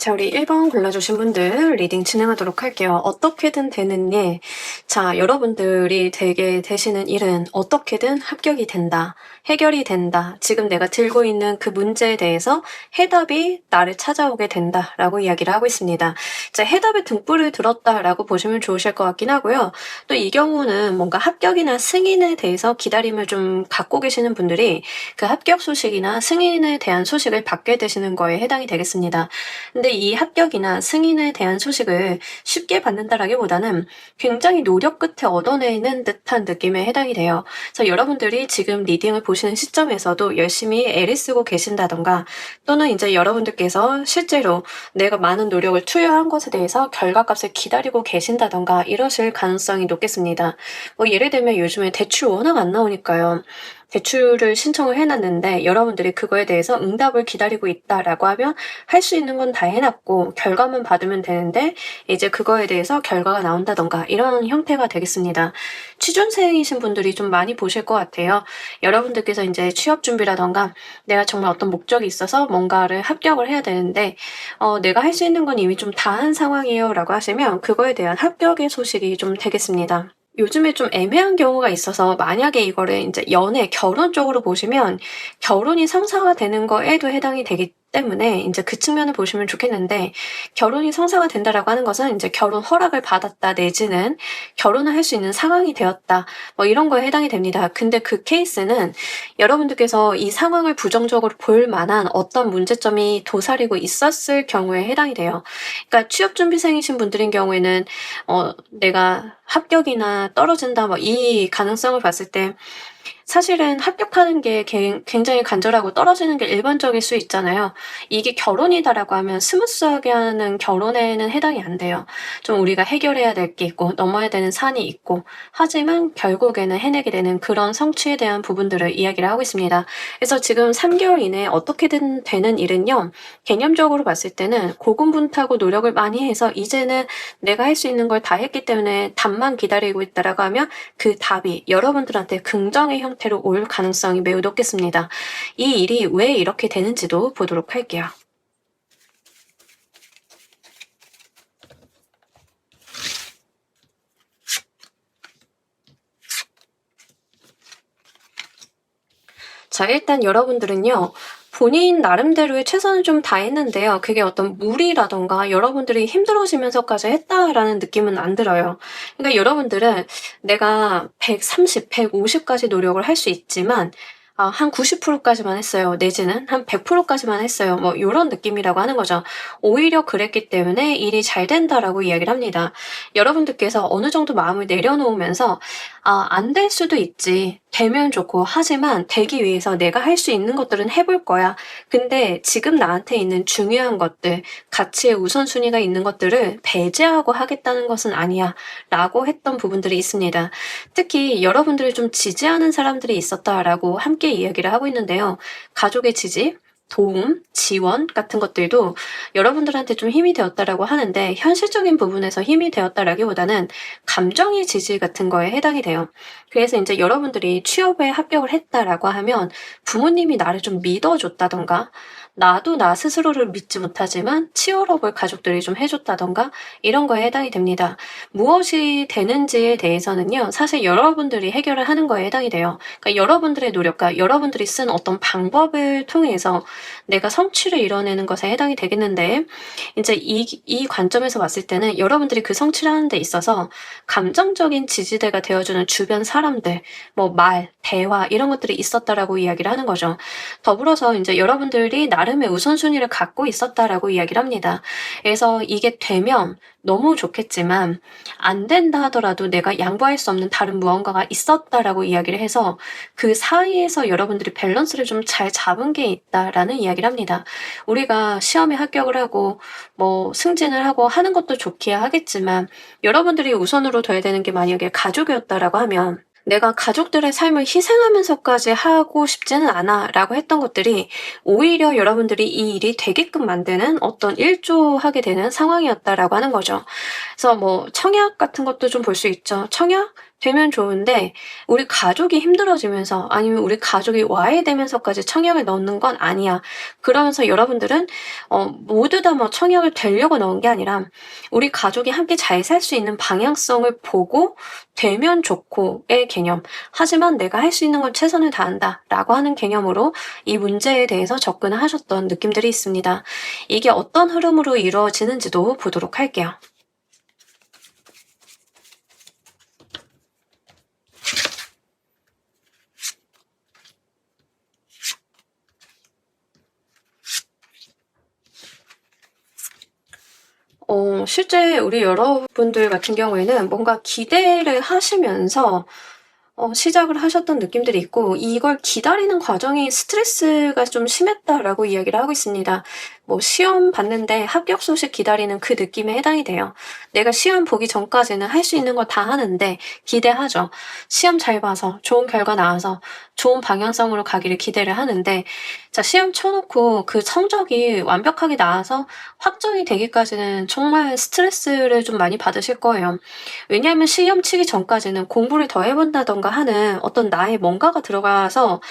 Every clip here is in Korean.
자, 우리 1번 골라주신 분들 리딩 진행하도록 할게요. 어떻게든 되는 일. 자, 여러분들이 되게 되시는 일은 어떻게든 합격이 된다. 해결이 된다. 지금 내가 들고 있는 그 문제에 대해서 해답이 나를 찾아오게 된다. 라고 이야기를 하고 있습니다. 자, 해답의 등불을 들었다라고 보시면 좋으실 것 같긴 하고요. 또 이 경우는 뭔가 합격이나 승인에 대해서 기다림을 좀 갖고 계시는 분들이 그 합격 소식이나 승인에 대한 소식을 받게 되시는 거에 해당이 되겠습니다. 근데 이 합격이나 승인에 대한 소식을 쉽게 받는다라기보다는 굉장히 노력 끝에 얻어내는 듯한 느낌에 해당이 돼요. 그래서 여러분들이 지금 리딩을 보시는 시점에서도 열심히 애를 쓰고 계신다던가 또는 이제 여러분들께서 실제로 내가 많은 노력을 투여한 것에 대해서 결과값을 기다리고 계신다던가 이러실 가능성이 높겠습니다. 뭐 예를 들면 요즘에 대출 워낙 안 나오니까요. 대출을 신청을 해놨는데 여러분들이 그거에 대해서 응답을 기다리고 있다라고 하면 할 수 있는 건 다 해놨고 결과만 받으면 되는데 이제 그거에 대해서 결과가 나온다던가 이런 형태가 되겠습니다. 취준생이신 분들이 좀 많이 보실 것 같아요. 여러분들께서 이제 취업 준비라던가 내가 정말 어떤 목적이 있어서 뭔가를 합격을 해야 되는데 내가 할 수 있는 건 이미 좀 다 한 상황이에요 라고 하시면 그거에 대한 합격의 소식이 좀 되겠습니다. 요즘에 좀 애매한 경우가 있어서 만약에 이거를 이제 연애, 결혼 쪽으로 보시면 결혼이 성사가 되는 거에도 해당이 되기 때문에 이제 그 측면을 보시면 좋겠는데 결혼이 성사가 된다라고 하는 것은 이제 결혼 허락을 받았다 내지는 결혼을 할 수 있는 상황이 되었다 뭐 이런 거에 해당이 됩니다. 근데 그 케이스는 여러분들께서 이 상황을 부정적으로 볼 만한 어떤 문제점이 도사리고 있었을 경우에 해당이 돼요. 그러니까 취업준비생이신 분들인 경우에는 내가 합격이나 떨어진다 뭐 이 가능성을 봤을 때 사실은 합격하는 게 굉장히 간절하고 떨어지는 게 일반적일 수 있잖아요. 이게 결혼이다라고 하면 스무스하게 하는 결혼에는 해당이 안 돼요. 좀 우리가 해결해야 될 게 있고 넘어야 되는 산이 있고 하지만 결국에는 해내게 되는 그런 성취에 대한 부분들을 이야기를 하고 있습니다. 그래서 지금 3개월 이내에 어떻게든 되는 일은요. 개념적으로 봤을 때는 고군분투하고 노력을 많이 해서 이제는 내가 할 수 있는 걸 다 했기 때문에 답만 기다리고 있다라고 하면 그 답이 여러분들한테 긍정의 형태로 올 가능성이 매우 높겠습니다. 이 일이 왜 이렇게 되는지도 보도록 할게요. 자, 일단 여러분들은요. 본인 나름대로의 최선을 좀 다했는데요. 그게 어떤 무리라던가 여러분들이 힘들어지면서까지 했다라는 느낌은 안 들어요. 그러니까 여러분들은 내가 130, 150까지 노력을 할 수 있지만 한 90%까지만 했어요. 내지는 한 100%까지만 했어요. 뭐 요런 느낌이라고 하는 거죠. 오히려 그랬기 때문에 일이 잘 된다라고 이야기를 합니다. 여러분들께서 어느 정도 마음을 내려놓으면서 안 될 수도 있지. 되면 좋고 하지만 되기 위해서 내가 할 수 있는 것들은 해볼 거야. 근데 지금 나한테 있는 중요한 것들, 가치의 우선순위가 있는 것들을 배제하고 하겠다는 것은 아니야. 라고 했던 부분들이 있습니다. 특히 여러분들을 좀 지지하는 사람들이 있었다라고 함께 이야기를 하고 있는데요. 가족의 지지, 도움, 지원 같은 것들도 여러분들한테 좀 힘이 되었다라고 하는데 현실적인 부분에서 힘이 되었다라기보다는 감정의 지지 같은 거에 해당이 돼요. 그래서 이제 여러분들이 취업에 합격을 했다라고 하면 부모님이 나를 좀 믿어줬다던가 나도 나 스스로를 믿지 못하지만 치열업을 가족들이 좀 해줬다던가 이런 거에 해당이 됩니다. 무엇이 되는지에 대해서는요. 사실 여러분들이 해결을 하는 거에 해당이 돼요. 그러니까 여러분들의 노력과 여러분들이 쓴 어떤 방법을 통해서 내가 성취를 이뤄내는 것에 해당이 되겠는데 이제 이 관점에서 봤을 때는 여러분들이 그 성취를 하는 데 있어서 감정적인 지지대가 되어주는 주변 사람들, 뭐 말, 대화 이런 것들이 있었다라고 이야기를 하는 거죠. 더불어서 이제 여러분들이 나름의 우선순위를 갖고 있었다라고 이야기를 합니다. 그래서 이게 되면 너무 좋겠지만 안 된다 하더라도 내가 양보할 수 없는 다른 무언가가 있었다라고 이야기를 해서 그 사이에서 여러분들이 밸런스를 좀 잘 잡은 게 있다라는 이야기를 합니다. 우리가 시험에 합격을 하고 뭐 승진을 하고 하는 것도 좋기야 하겠지만 여러분들이 우선으로 둬야 되는 게 만약에 가족이었다라고 하면 내가 가족들의 삶을 희생하면서까지 하고 싶지는 않아 라고 했던 것들이 오히려 여러분들이 이 일이 되게끔 만드는 어떤 일조하게 되는 상황이었다라고 하는 거죠. 그래서 뭐 청약 같은 것도 좀 볼 수 있죠. 청약? 되면 좋은데 우리 가족이 힘들어지면서 아니면 우리 가족이 와해되면서까지 청약을 넣는 건 아니야. 그러면서 여러분들은 모두 다 뭐 청약을 되려고 넣은 게 아니라 우리 가족이 함께 잘 살 수 있는 방향성을 보고 되면 좋고의 개념. 하지만 내가 할 수 있는 건 최선을 다한다라고 하는 개념으로 이 문제에 대해서 접근을 하셨던 느낌들이 있습니다. 이게 어떤 흐름으로 이루어지는지도 보도록 할게요. 실제 우리 여러분들 같은 경우에는 뭔가 기대를 하시면서 시작을 하셨던 느낌들이 있고 이걸 기다리는 과정이 스트레스가 좀 심했다라고 이야기를 하고 있습니다. 뭐 시험 봤는데 합격 소식 기다리는 그 느낌에 해당이 돼요. 내가 시험 보기 전까지는 할 수 있는 거 다 하는데 기대하죠. 시험 잘 봐서 좋은 결과 나와서 좋은 방향성으로 가기를 기대를 하는데 자, 시험 쳐놓고 그 성적이 완벽하게 나와서 확정이 되기까지는 정말 스트레스를 좀 많이 받으실 거예요. 왜냐하면 시험 치기 전까지는 공부를 더 해본다던가 하는 어떤 나의 뭔가가 들어가서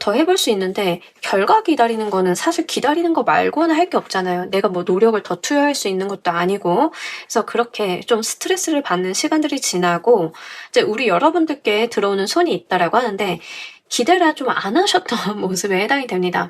더 해볼 수 있는데 결과 기다리는 거는 사실 기다리는 거 말고는 할 게 없잖아요. 내가 뭐 노력을 더 투여할 수 있는 것도 아니고 그래서 그렇게 좀 스트레스를 받는 시간들이 지나고 이제 우리 여러분들께 들어오는 손이 있다라고 하는데 기대를 좀 안 하셨던 모습에 해당이 됩니다.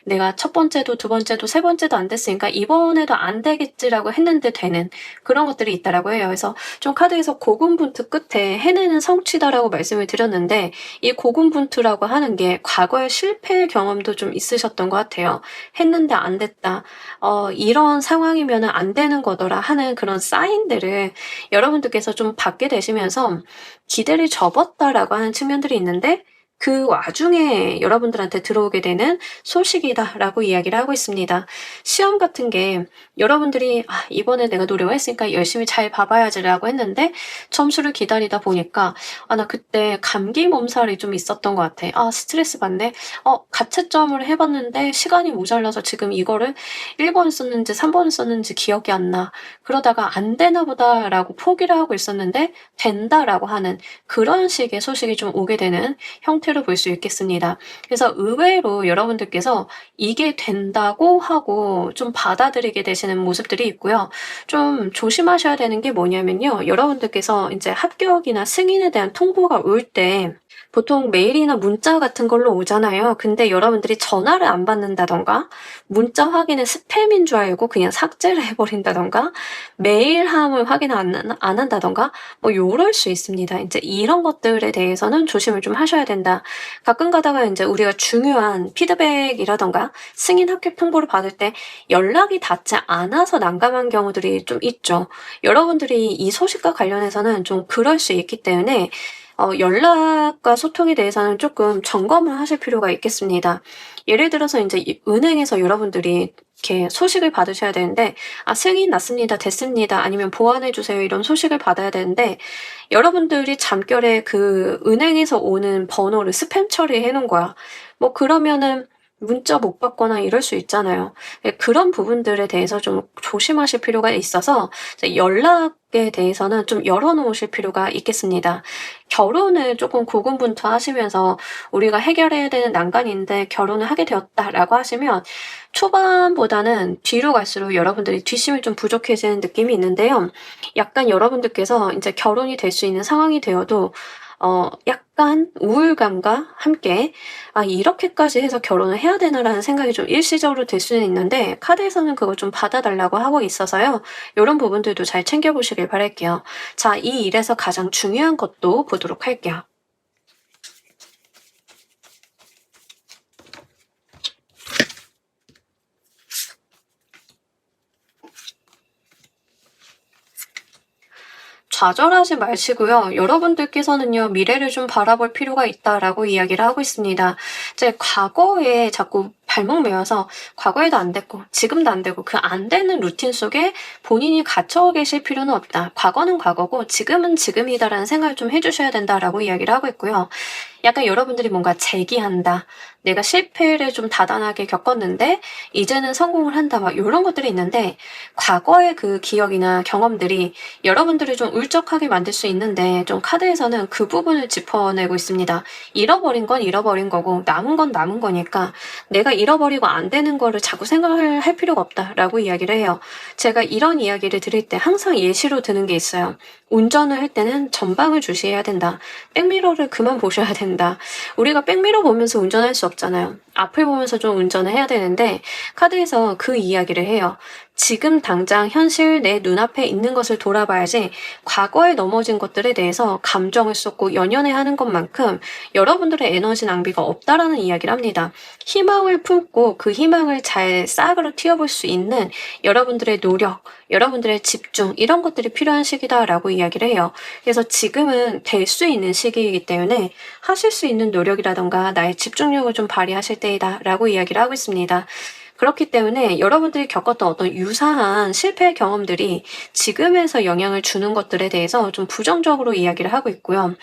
내가 첫 번째도 두 번째도 세 번째도 안 됐으니까 이번에도 안 되겠지라고 했는데 되는 그런 것들이 있다라고 해요. 그래서 좀 카드에서 고군분투 끝에 해내는 성취다라고 말씀을 드렸는데 이 고군분투라고 하는 게 과거의 실패 경험도 좀 있으셨던 것 같아요. 했는데 안 됐다. 이런 상황이면 안 되는 거더라 하는 그런 사인들을 여러분들께서 좀 받게 되시면서 기대를 접었다라고 하는 측면들이 있는데 그 와중에 여러분들한테 들어오게 되는 소식이다라고 이야기를 하고 있습니다. 시험 같은 게 여러분들이 이번에 내가 노력을 했으니까 열심히 잘 봐봐야지라고 했는데 점수를 기다리다 보니까 나 그때 감기 몸살이 좀 있었던 것 같아. 스트레스 받네. 가채점을 해봤는데 시간이 모자라서 지금 이거를 1번 썼는지 3번 썼는지 기억이 안 나. 그러다가 안 되나 보다라고 포기를 하고 있었는데 된다라고 하는 그런 식의 소식이 좀 오게 되는 형태로 볼 수 있겠습니다. 그래서 의외로 여러분들께서 이게 된다고 하고 좀 받아들이게 되시는 모습들이 있고요. 좀 조심하셔야 되는 게 뭐냐면요. 여러분들께서 이제 합격이나 승인에 대한 통보가 올 때 보통 메일이나 문자 같은 걸로 오잖아요. 근데 여러분들이 전화를 안 받는다던가 문자 확인은 스팸인 줄 알고 그냥 삭제를 해버린다던가 메일함을 확인 안 한다던가 뭐 요럴 수 있습니다. 이제 이런 것들에 대해서는 조심을 좀 하셔야 된다. 가끔 가다가 이제 우리가 중요한 피드백이라던가 승인 합격 통보를 받을 때 연락이 닿지 않아서 난감한 경우들이 좀 있죠. 여러분들이 이 소식과 관련해서는 좀 그럴 수 있기 때문에 연락과 소통에 대해서는 조금 점검을 하실 필요가 있겠습니다. 예를 들어서 이제 은행에서 여러분들이 이렇게 소식을 받으셔야 되는데 승인 났습니다. 됐습니다. 아니면 보완해 주세요. 이런 소식을 받아야 되는데 여러분들이 잠결에 그 은행에서 오는 번호를 스팸 처리해 놓은 거야. 뭐 그러면은 문자 못 받거나 이럴 수 있잖아요. 그런 부분들에 대해서 좀 조심하실 필요가 있어서 연락에 대해서는 좀 열어 놓으실 필요가 있겠습니다. 결혼을 조금 고군분투하시면서 우리가 해결해야 되는 난관인데 결혼을 하게 되었다라고 하시면 초반보다는 뒤로 갈수록 여러분들이 뒷심이 좀 부족해지는 느낌이 있는데요. 약간 여러분들께서 이제 결혼이 될 수 있는 상황이 되어도 약간 우울감과 함께 이렇게까지 해서 결혼을 해야 되나라는 생각이 좀 일시적으로 들 수는 있는데 카드에서는 그걸 좀 받아달라고 하고 있어서요. 이런 부분들도 잘 챙겨보시길 바랄게요. 자, 이 일에서 가장 중요한 것도 보도록 할게요. 좌절하지 마시고요. 여러분들께서는요, 미래를 좀 바라볼 필요가 있다라고 이야기를 하고 있습니다. 이제 과거에 자꾸 발목 메어서 과거에도 안 됐고 지금도 안 되고 그 안 되는 루틴 속에 본인이 갇혀 계실 필요는 없다. 과거는 과거고 지금은 지금이다라는 생각을 좀 해주셔야 된다라고 이야기를 하고 있고요. 약간 여러분들이 뭔가 재기한다. 내가 실패를 좀 다단하게 겪었는데 이제는 성공을 한다. 막 이런 것들이 있는데 과거의 그 기억이나 경험들이 여러분들을 좀 울적하게 만들 수 있는데 좀 카드에서는 그 부분을 짚어내고 있습니다. 잃어버린 건 잃어버린 거고 남은 건 남은 거니까 내가 잃어버리고 안 되는 거를 자꾸 생각을 할 필요가 없다라고 이야기를 해요. 제가 이런 이야기를 드릴 때 항상 예시로 드는 게 있어요. 운전을 할 때는 전방을 주시해야 된다. 백미러를 그만 보셔야 된다. 우리가 백미러 보면서 운전할 수 없잖아요. 앞을 보면서 좀 운전을 해야 되는데 카드에서 그 이야기를 해요. 지금 당장 현실 내 눈앞에 있는 것을 돌아봐야지 과거에 넘어진 것들에 대해서 감정을 쏟고 연연해 하는 것만큼 여러분들의 에너지 낭비가 없다라는 이야기를 합니다. 희망을 품고 그 희망을 잘 싹으로 틔워볼 수 있는 여러분들의 노력, 여러분들의 집중 이런 것들이 필요한 시기다라고 이야기를 해요. 그래서 지금은 될 수 있는 시기이기 때문에 하실 수 있는 노력이라던가 나의 집중력을 좀 발휘하실 때이다라고 이야기를 하고 있습니다. 그렇기 때문에 여러분들이 겪었던 어떤 유사한 실패 경험들이 지금에서 영향을 주는 것들에 대해서 좀 부정적으로 이야기를 하고 있고요.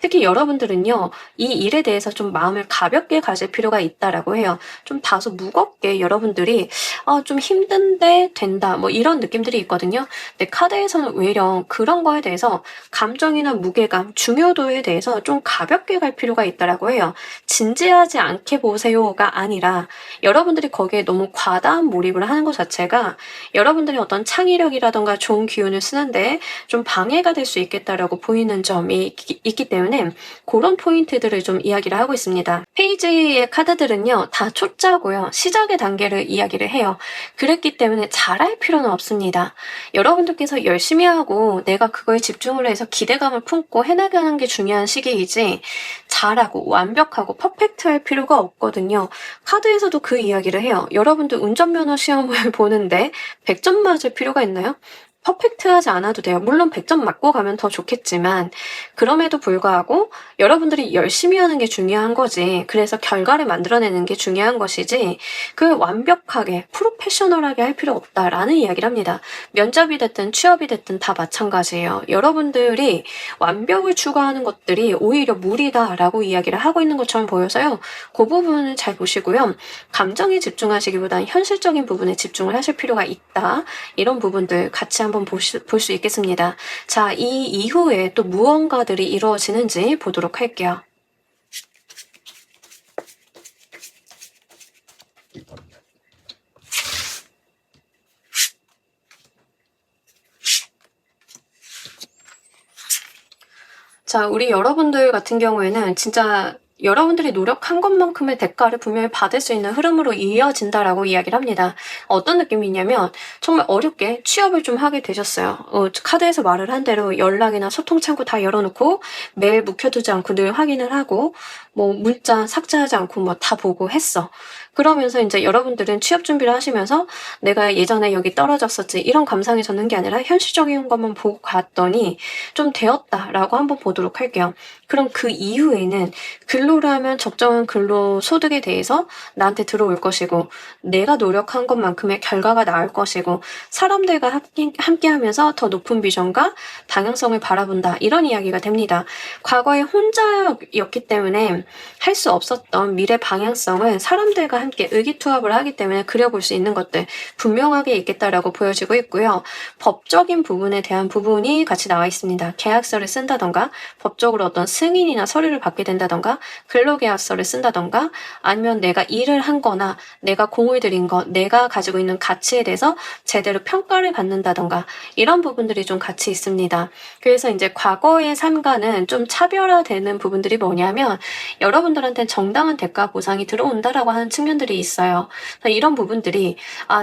특히 여러분들은요, 이 일에 대해서 좀 마음을 가볍게 가질 필요가 있다라고 해요. 좀 다소 무겁게 여러분들이 좀 힘든데 된다 뭐 이런 느낌들이 있거든요. 근데 카드에서는 오히려 그런 거에 대해서 감정이나 무게감, 중요도에 대해서 좀 가볍게 갈 필요가 있다라고 해요. 진지하지 않게 보세요가 아니라 여러분들이 거기에 너무 과다한 몰입을 하는 것 자체가 여러분들의 어떤 창의력이라던가 좋은 기운을 쓰는데 좀 방해가 될 수 있겠다라고 보이는 점이 있기 때문에 그런 포인트들을 좀 이야기를 하고 있습니다. 페이지의 카드들은요 다 초짜고요. 시작의 단계를 이야기를 해요. 그랬기 때문에 잘할 필요는 없습니다. 여러분들께서 열심히 하고 내가 그거에 집중을 해서 기대감을 품고 해나가는 게 중요한 시기이지 잘하고 완벽하고 퍼펙트할 필요가 없거든요. 카드에서도 그 이야기를 해요. 여러분들 운전면허 시험을 보는데 100점 맞을 필요가 있나요? 퍼펙트하지 않아도 돼요. 물론 100점 맞고 가면 더 좋겠지만 그럼에도 불구하고 여러분들이 열심히 하는 게 중요한 거지. 그래서 결과를 만들어내는 게 중요한 것이지 그 완벽하게 프로페셔널하게 할 필요 없다라는 이야기를 합니다. 면접이 됐든 취업이 됐든 다 마찬가지예요. 여러분들이 완벽을 추구하는 것들이 오히려 무리다라고 이야기를 하고 있는 것처럼 보여서요. 그 부분을 잘 보시고요. 감정에 집중하시기보다는 현실적인 부분에 집중을 하실 필요가 있다. 이런 부분들 같이 한번 볼 수 있겠습니다. 자, 이 이후에 또 무언가들이 이루어지는지 보도록 할게요. 자, 우리 여러분들 같은 경우에는 진짜 여러분들이 노력한 것만큼의 대가를 분명히 받을 수 있는 흐름으로 이어진다라고 이야기를 합니다. 어떤 느낌이냐면 정말 어렵게 취업을 좀 하게 되셨어요. 카드에서 말을 한 대로 연락이나 소통 창구 다 열어놓고 매일 묵혀두지 않고 늘 확인을 하고 뭐 문자 삭제하지 않고 뭐 다 보고 했어. 그러면서 이제 여러분들은 취업 준비를 하시면서 내가 예전에 여기 떨어졌었지 이런 감상이 졌는 게 아니라 현실적인 것만 보고 갔더니 좀 되었다라고 한번 보도록 할게요. 그럼 그 이후에는 근로라면 적정한 근로 소득에 대해서 나한테 들어올 것이고 내가 노력한 것만큼의 결과가 나올 것이고 사람들과 함께하면서 더 높은 비전과 방향성을 바라본다 이런 이야기가 됩니다. 과거에 혼자였기 때문에 할 수 없었던 미래 방향성을 사람들과 함께 의기투합을 하기 때문에 그려볼 수 있는 것들 분명하게 있겠다라고 보여지고 있고요. 법적인 부분에 대한 부분이 같이 나와 있습니다. 계약서를 쓴다던가 법적으로 어떤 승인이나 서류를 받게 된다던가 근로계약서를 쓴다던가 아니면 내가 일을 한 거나 내가 공을 들인 것, 내가 가지고 있는 가치에 대해서 제대로 평가를 받는다던가 이런 부분들이 좀 같이 있습니다. 그래서 이제 과거의 삶과는 좀 차별화되는 부분들이 뭐냐면 여러분들한테는 정당한 대가 보상이 들어온다라고 하는 측면들이 있어요. 이런 부분들이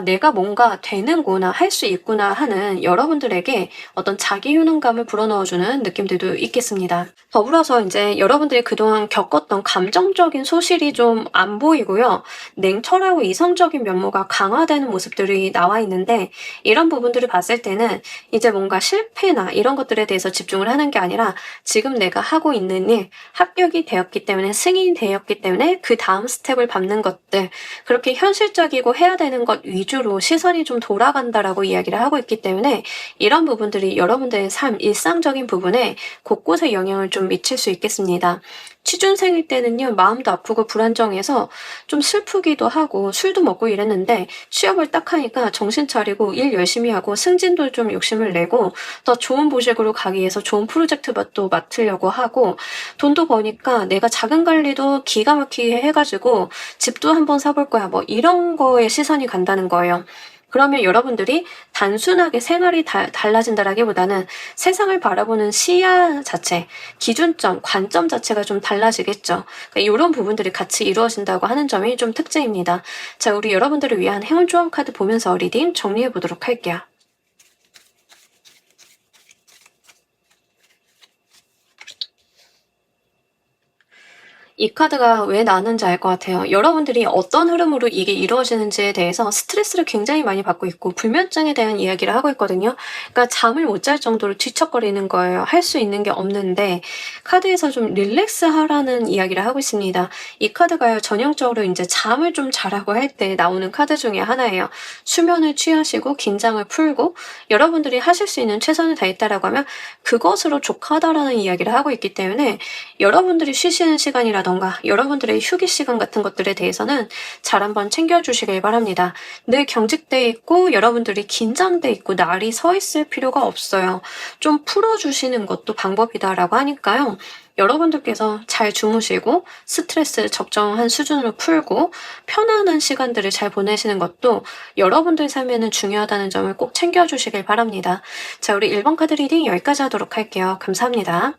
내가 뭔가 되는구나, 할 수 있구나 하는 여러분들에게 어떤 자기 효능감을 불어넣어주는 느낌들도 있겠습니다. 더불어서 이제 여러분들이 그동안 겪었던 어떤 감정적인 소실이 좀 안 보이고요. 냉철하고 이성적인 면모가 강화되는 모습들이 나와 있는데 이런 부분들을 봤을 때는 이제 뭔가 실패나 이런 것들에 대해서 집중을 하는 게 아니라 지금 내가 하고 있는 일, 합격이 되었기 때문에 승인이 되었기 때문에 그 다음 스텝을 밟는 것들 그렇게 현실적이고 해야 되는 것 위주로 시선이 좀 돌아간다라고 이야기를 하고 있기 때문에 이런 부분들이 여러분들의 삶, 일상적인 부분에 곳곳에 영향을 좀 미칠 수 있겠습니다. 취준생일 때는요, 마음도 아프고 불안정해서 좀 슬프기도 하고 술도 먹고 이랬는데 취업을 딱 하니까 정신 차리고 일 열심히 하고 승진도 좀 욕심을 내고 더 좋은 보직으로 가기 위해서 좋은 프로젝트도 맡으려고 하고 돈도 버니까 내가 자금 관리도 기가 막히게 해가지고 집도 한번 사볼 거야. 뭐 이런 거에 시선이 간다는 거예요. 그러면 여러분들이 단순하게 생활이 달라진다라기보다는 세상을 바라보는 시야 자체, 기준점, 관점 자체가 좀 달라지겠죠. 그러니까 이런 부분들이 같이 이루어진다고 하는 점이 좀 특징입니다. 자, 우리 여러분들을 위한 행운 조합 카드 보면서 리딩 정리해 보도록 할게요. 이 카드가 왜 나왔는지 알 것 같아요. 여러분들이 어떤 흐름으로 이게 이루어지는지에 대해서 스트레스를 굉장히 많이 받고 있고 불면증에 대한 이야기를 하고 있거든요. 그러니까 잠을 못 잘 정도로 뒤척거리는 거예요. 할 수 있는 게 없는데 카드에서 좀 릴렉스 하라는 이야기를 하고 있습니다. 이 카드가요, 전형적으로 이제 잠을 좀 자라고 할 때 나오는 카드 중에 하나예요. 수면을 취하시고 긴장을 풀고 여러분들이 하실 수 있는 최선을 다했다라고 하면 그것으로 족하다라는 이야기를 하고 있기 때문에 여러분들이 쉬시는 시간이라던가 여러분들의 휴게 시간 같은 것들에 대해서는 잘 한번 챙겨주시길 바랍니다. 늘 경직돼 있고 여러분들이 긴장돼 있고 날이 서 있을 필요가 없어요. 좀 풀어주시는 것도 방법이다라고 하니까요. 여러분들께서 잘 주무시고 스트레스 적정한 수준으로 풀고 편안한 시간들을 잘 보내시는 것도 여러분들 삶에는 중요하다는 점을 꼭 챙겨주시길 바랍니다. 자, 우리 1번 카드 리딩 여기까지 하도록 할게요. 감사합니다.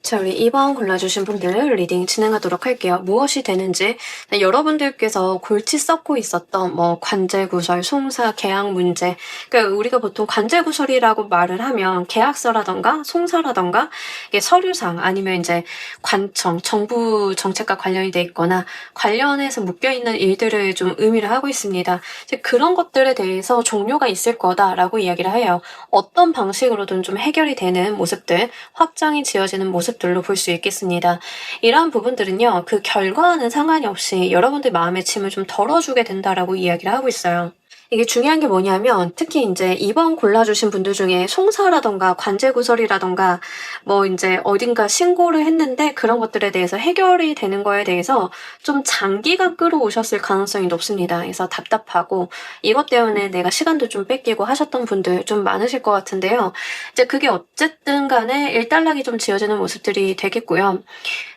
자, 우리 2번 골라주신 분들 리딩 진행하도록 할게요. 무엇이 되는지 여러분들께서 골치 썩고 있었던 뭐 관제구설, 송사, 계약 문제, 그러니까 우리가 보통 관제구설이라고 말을 하면 계약서라던가 송사라던가 이게 서류상 아니면 이제 관청, 정부 정책과 관련이 돼 있거나 관련해서 묶여있는 일들을 좀 의미를 하고 있습니다. 이제 그런 것들에 대해서 종료가 있을 거다라고 이야기를 해요. 어떤 방식으로든 좀 해결이 되는 모습들, 확장이 지어지는 모습들로 볼 수 있겠습니다. 이러한 부분들은요, 그 결과와는 상관이 없이 여러분들 마음의 짐을 좀 덜어주게 된다라고 이야기를 하고 있어요. 이게 중요한 게 뭐냐면 특히 이제 2번 골라주신 분들 중에 송사라던가 관제구설이라던가 뭐 이제 어딘가 신고를 했는데 그런 것들에 대해서 해결이 되는 거에 대해서 좀 장기간 끌어오셨을 가능성이 높습니다. 그래서 답답하고 이것 때문에 내가 시간도 좀 뺏기고 하셨던 분들 좀 많으실 것 같은데요. 이제 그게 어쨌든 간에 일단락이 좀 지어지는 모습들이 되겠고요.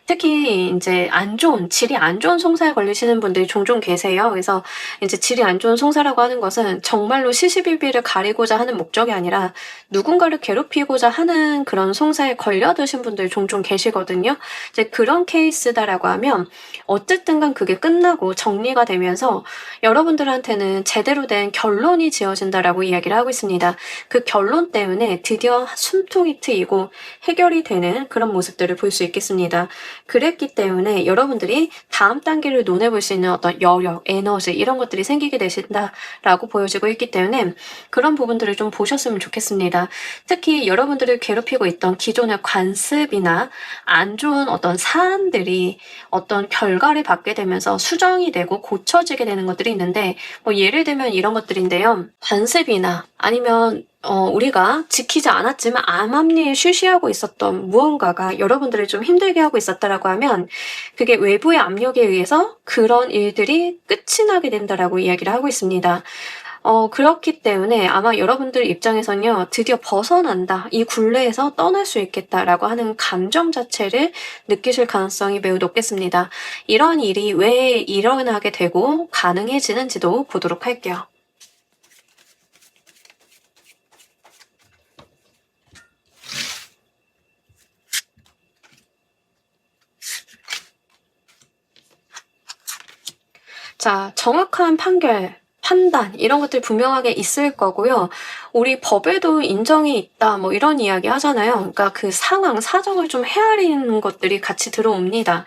특히 이제 질이 안 좋은 송사에 걸리시는 분들이 종종 계세요. 그래서 이제 질이 안 좋은 송사라고 하는 것은 정말로 시시비비를 가리고자 하는 목적이 아니라 누군가를 괴롭히고자 하는 그런 송사에 걸려드신 분들이 종종 계시거든요. 이제 그런 케이스다라고 하면 어쨌든 간 그게 끝나고 정리가 되면서 여러분들한테는 제대로 된 결론이 지어진다라고 이야기를 하고 있습니다. 그 결론 때문에 드디어 숨통이 트이고 해결이 되는 그런 모습들을 볼 수 있겠습니다. 그랬기 때문에 여러분들이 다음 단계를 논해볼 수 있는 어떤 여력, 에너지 이런 것들이 생기게 되신다라고 보여지고 있기 때문에 그런 부분들을 좀 보셨으면 좋겠습니다. 특히 여러분들을 괴롭히고 있던 기존의 관습이나 안 좋은 어떤 사안들이 어떤 결과를 받게 되면서 수정이 되고 고쳐지게 되는 것들이 있는데 뭐 예를 들면 이런 것들인데요. 관습이나 아니면 우리가 지키지 않았지만 암암리에 쉬쉬하고 있었던 무언가가 여러분들을 좀 힘들게 하고 있었다라고 하면 그게 외부의 압력에 의해서 그런 일들이 끝이 나게 된다라고 이야기를 하고 있습니다. 그렇기 때문에 아마 여러분들 입장에선요, 드디어 벗어난다, 이 굴레에서 떠날 수 있겠다라고 하는 감정 자체를 느끼실 가능성이 매우 높겠습니다. 이런 일이 왜 일어나게 되고 가능해지는지도 보도록 할게요. 자, 정확한 판결, 판단 이런 것들 분명하게 있을 거고요. 우리 법에도 인정이 있다 뭐 이런 이야기 하잖아요. 그러니까 그 상황, 사정을 좀 헤아리는 것들이 같이 들어옵니다.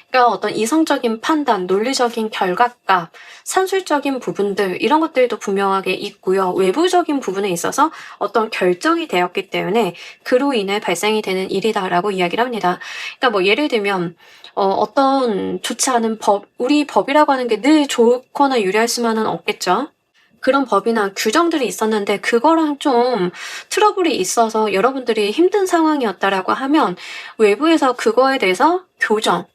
그러니까 어떤 이성적인 판단, 논리적인 결과값, 산술적인 부분들 이런 것들도 분명하게 있고요. 외부적인 부분에 있어서 어떤 결정이 되었기 때문에 그로 인해 발생이 되는 일이다라고 이야기를 합니다. 그러니까 뭐 예를 들면 어떤 좋지 않은 법, 우리 법이라고 하는 게 늘 좋거나 유리할 수만은 없겠죠. 그런 법이나 규정들이 있었는데 그거랑 좀 트러블이 있어서 여러분들이 힘든 상황이었다라고 하면 외부에서 그거에 대해서 교정,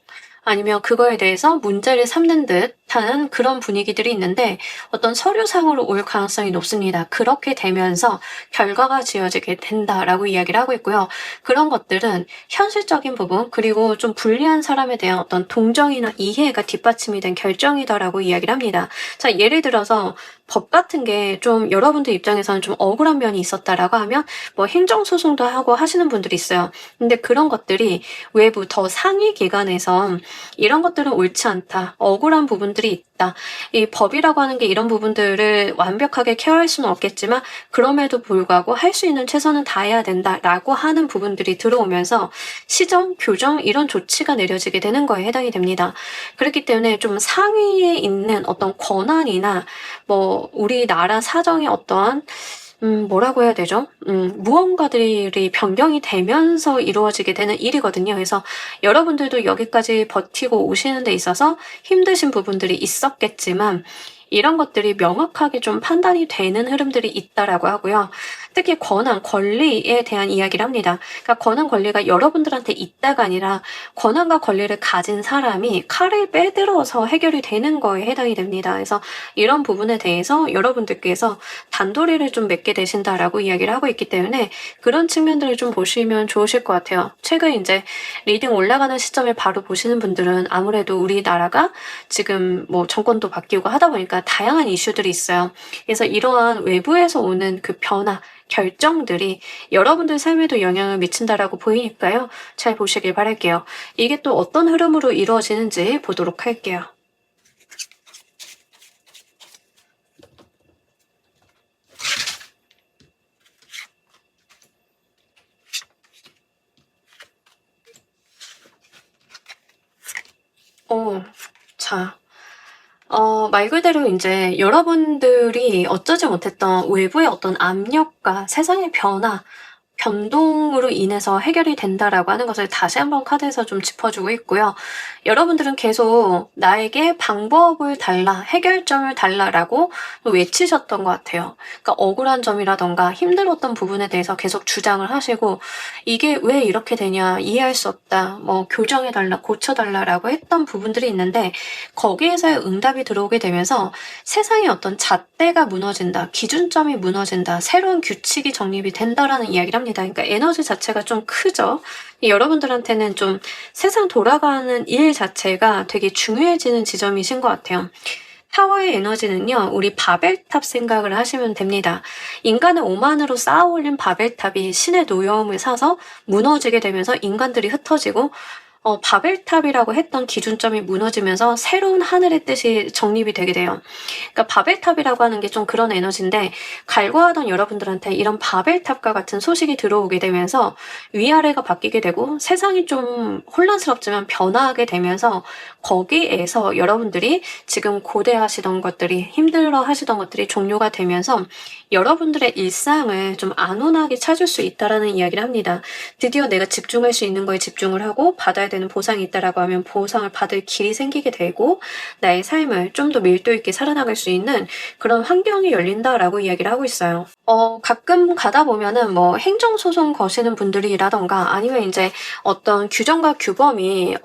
아니면 그거에 대해서 문제를 삼는 듯한 그런 분위기들이 있는데 어떤 서류상으로 올 가능성이 높습니다. 그렇게 되면서 결과가 지어지게 된다라고 이야기를 하고 있고요. 그런 것들은 현실적인 부분 그리고 좀 불리한 사람에 대한 어떤 동정이나 이해가 뒷받침이 된 결정이다라고 이야기를 합니다. 자, 예를 들어서 법 같은 게 좀 여러분들 입장에서는 좀 억울한 면이 있었다라고 하면 뭐 행정소송도 하고 하시는 분들이 있어요. 근데 그런 것들이 외부 더 상위 기관에서 이런 것들은 옳지 않다. 억울한 부분들이 있다. 이 법이라고 하는 게 이런 부분들을 완벽하게 케어할 수는 없겠지만 그럼에도 불구하고 할 수 있는 최선은 다해야 된다라고 하는 부분들이 들어오면서 시정, 교정 이런 조치가 내려지게 되는 거에 해당이 됩니다. 그렇기 때문에 좀 상위에 있는 어떤 권한이나 뭐 우리나라 사정의 어떠한 뭐라고 해야 되죠? 무언가들이 변경이 되면서 이루어지게 되는 일이거든요. 그래서 여러분들도 여기까지 버티고 오시는 데 있어서 힘드신 부분들이 있었겠지만 이런 것들이 명확하게 좀 판단이 되는 흐름들이 있다라고 하고요. 특히 권한, 권리에 대한 이야기를 합니다. 그러니까 권한, 권리가 여러분들한테 있다가 아니라 권한과 권리를 가진 사람이 칼을 빼들어서 해결이 되는 거에 해당이 됩니다. 그래서 이런 부분에 대해서 여러분들께서 단도리를 좀 맺게 되신다라고 이야기를 하고 있기 때문에 그런 측면들을 좀 보시면 좋으실 것 같아요. 최근 이제 리딩 올라가는 시점에 바로 보시는 분들은 아무래도 우리나라가 지금 뭐 정권도 바뀌고 하다 보니까 다양한 이슈들이 있어요. 그래서 이러한 외부에서 오는 그 변화, 결정들이 여러분들 삶에도 영향을 미친다라고 보이니까요. 잘 보시길 바랄게요. 이게 또 어떤 흐름으로 이루어지는지 보도록 할게요. 자, 말 그대로 이제 여러분들이 어쩌지 못했던 외부의 어떤 압력과 세상의 변화, 변동으로 인해서 해결이 된다라고 하는 것을 다시 한번 카드에서 좀 짚어주고 있고요. 여러분들은 계속 나에게 방법을 달라, 해결점을 달라라고 외치셨던 것 같아요. 그러니까 억울한 점이라던가 힘들었던 부분에 대해서 계속 주장을 하시고 이게 왜 이렇게 되냐, 이해할 수 없다, 뭐 교정해달라, 고쳐달라라고 했던 부분들이 있는데 거기에서의 응답이 들어오게 되면서 세상의 어떤 잣대가 무너진다, 기준점이 무너진다, 새로운 규칙이 정립이 된다라는 이야기를 합니다. 그러니까 에너지 자체가 좀 크죠. 여러분들한테는 좀 세상 돌아가는 일 자체가 되게 중요해지는 지점이신 것 같아요. 타워의 에너지는요, 우리 바벨탑 생각을 하시면 됩니다. 인간의 오만으로 쌓아 올린 바벨탑이 신의 노여움을 사서 무너지게 되면서 인간들이 흩어지고 바벨탑이라고 했던 기준점이 무너지면서 새로운 하늘의 뜻이 정립이 되게 돼요. 그러니까 바벨탑이라고 하는 게 좀 그런 에너지인데 갈구하던 여러분들한테 이런 바벨탑과 같은 소식이 들어오게 되면서 위아래가 바뀌게 되고 세상이 좀 혼란스럽지만 변화하게 되면서 거기에서 여러분들이 지금 고대하시던 것들이 힘들어 하시던 것들이 종료가 되면서 여러분들의 일상을 좀 안온하게 찾을 수 있다라는 이야기를 합니다. 드디어 내가 집중할 수 있는 거에 집중을 하고 받아야 되는 보상이 있다라고 하면 보상을 받을 길이 생기게 되고 나의 삶을 좀 더 밀도 있게 살아나갈 수 있는 그런 환경이 열린다라고 이야기를 하고 있어요. 가끔 가다 보면은 뭐 행정소송 거시는 분들이라던가 아니면 이제 어떤 규정과 규범이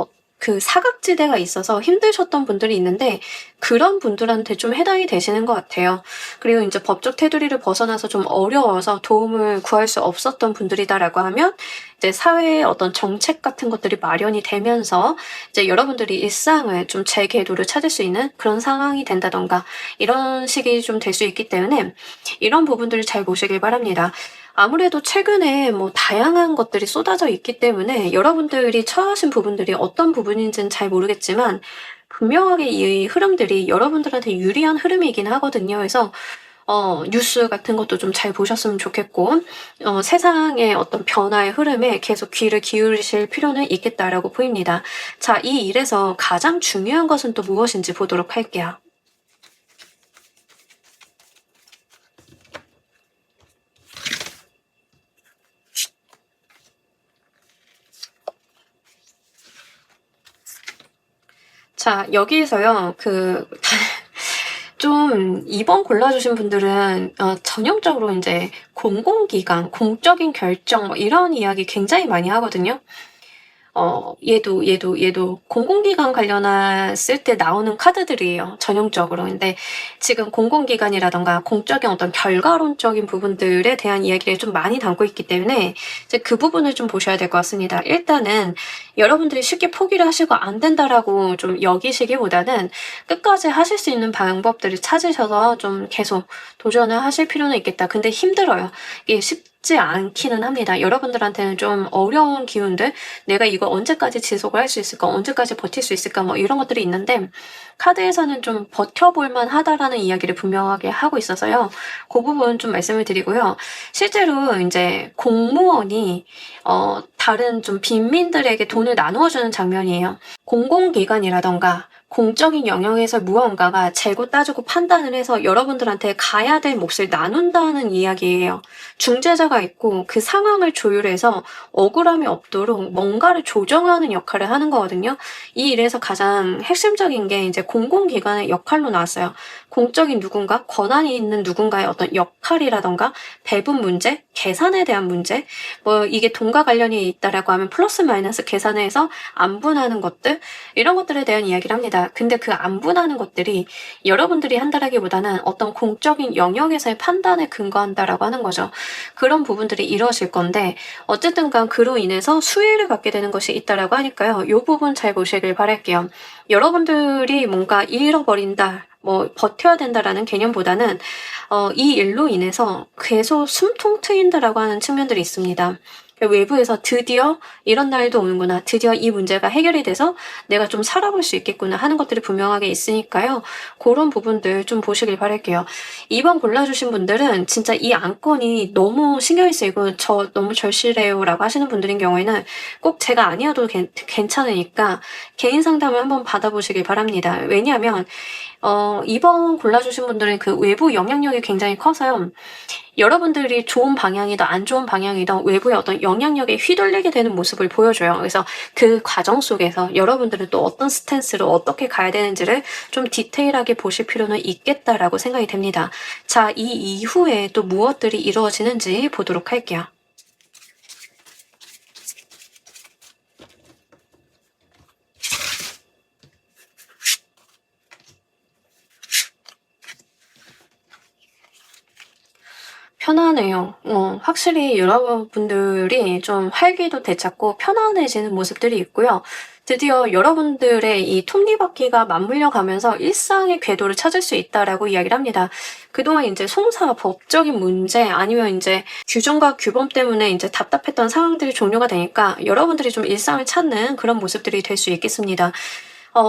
그 사각지대가 있어서 힘드셨던 분들이 있는데 그런 분들한테 좀 해당이 되시는 것 같아요. 그리고 이제 법적 테두리를 벗어나서 좀 어려워서 도움을 구할 수 없었던 분들이다라고 하면 이제 사회의 어떤 정책 같은 것들이 마련이 되면서 이제 여러분들이 일상을 좀 재궤도를 찾을 수 있는 그런 상황이 된다던가 이런 식이 좀 될 수 있기 때문에 이런 부분들을 잘 보시길 바랍니다. 아무래도 최근에 뭐 다양한 것들이 쏟아져 있기 때문에 여러분들이 처하신 부분들이 어떤 부분인지는 잘 모르겠지만 분명하게 이 흐름들이 여러분들한테 유리한 흐름이긴 하거든요. 그래서 뉴스 같은 것도 좀 잘 보셨으면 좋겠고, 세상의 어떤 변화의 흐름에 계속 귀를 기울이실 필요는 있겠다라고 보입니다. 자, 이 일에서 가장 중요한 것은 또 무엇인지 보도록 할게요. 자, 여기에서요, 좀 2번 골라주신 분들은 전형적으로 이제 공공기관, 공적인 결정 뭐 이런 이야기 굉장히 많이 하거든요. 얘도 공공기관 관련했을 때 나오는 카드들이에요, 전형적으로. 근데 지금 공공기관이라던가 공적인 어떤 결과론적인 부분들에 대한 이야기를 좀 많이 담고 있기 때문에 이제 그 부분을 좀 보셔야 될 것 같습니다. 일단은 여러분들이 쉽게 포기를 하시고 안 된다라고 좀 여기시기보다는 끝까지 하실 수 있는 방법들을 찾으셔서 좀 계속 도전을 하실 필요는 있겠다. 근데 힘들어요. 이게 쉽지 않기는 합니다. 여러분들한테는 좀 어려운 기운들, 내가 이거 언제까지 지속을 할 수 있을까, 언제까지 버틸 수 있을까, 뭐 이런 것들이 있는데, 카드에서는 좀 버텨볼만 하다라는 이야기를 분명하게 하고 있어서요. 그 부분 좀 말씀을 드리고요. 실제로 이제 공무원이 다른 좀 빈민들에게 돈을 나누어주는 장면이에요. 공공기관이라던가 공적인 영역에서 무언가가 재고 따지고 판단을 해서 여러분들한테 가야 될 몫을 나눈다는 이야기예요. 중재자가 있고 그 상황을 조율해서 억울함이 없도록 뭔가를 조정하는 역할을 하는 거거든요. 이 일에서 가장 핵심적인 게 이제 공공기관의 역할로 나왔어요. 공적인 누군가, 권한이 있는 누군가의 어떤 역할이라던가 배분 문제, 계산에 대한 문제, 뭐 이게 돈과 관련이 있다라고 하면 플러스 마이너스 계산해서 안분하는 것들, 이런 것들에 대한 이야기를 합니다. 근데 그 안분하는 것들이 여러분들이 한다라기보다는 어떤 공적인 영역에서의 판단에 근거한다라고 하는 거죠. 그런 부분들이 이루어질 건데 어쨌든 간 그로 인해서 수혜를 받게 되는 것이 있다라고 하니까요. 이 부분 잘 보시길 바랄게요. 여러분들이 뭔가 잃어버린다, 뭐 버텨야 된다라는 개념보다는 이 일로 인해서 계속 숨통 트인다라고 하는 측면들이 있습니다. 외부에서 드디어 이런 날도 오는구나, 드디어 이 문제가 해결이 돼서 내가 좀 살아볼 수 있겠구나 하는 것들이 분명하게 있으니까요. 그런 부분들 좀 보시길 바랄게요. 2번 골라주신 분들은 진짜 이 안건이 너무 신경이 쓰이고 저 너무 절실해요 라고 하시는 분들인 경우에는 꼭 제가 아니어도 괜찮으니까 개인 상담을 한번 받아보시길 바랍니다. 왜냐하면 2번 골라주신 분들은 그 외부 영향력이 굉장히 커서요. 여러분들이 좋은 방향이든 안 좋은 방향이든 외부의 어떤 영향력에 휘둘리게 되는 모습을 보여줘요. 그래서 그 과정 속에서 여러분들은 또 어떤 스탠스로 어떻게 가야 되는지를 좀 디테일하게 보실 필요는 있겠다라고 생각이 됩니다. 자, 이 이후에 또 무엇들이 이루어지는지 보도록 할게요. 편안해요. 확실히 여러분들이 좀 활기도 되찾고 편안해지는 모습들이 있고요. 드디어 여러분들의 이 톱니바퀴가 맞물려 가면서 일상의 궤도를 찾을 수 있다라고 이야기를 합니다. 그동안 이제 송사, 법적인 문제, 아니면 이제 규정과 규범 때문에 이제 답답했던 상황들이 종료가 되니까 여러분들이 좀 일상을 찾는 그런 모습들이 될 수 있겠습니다.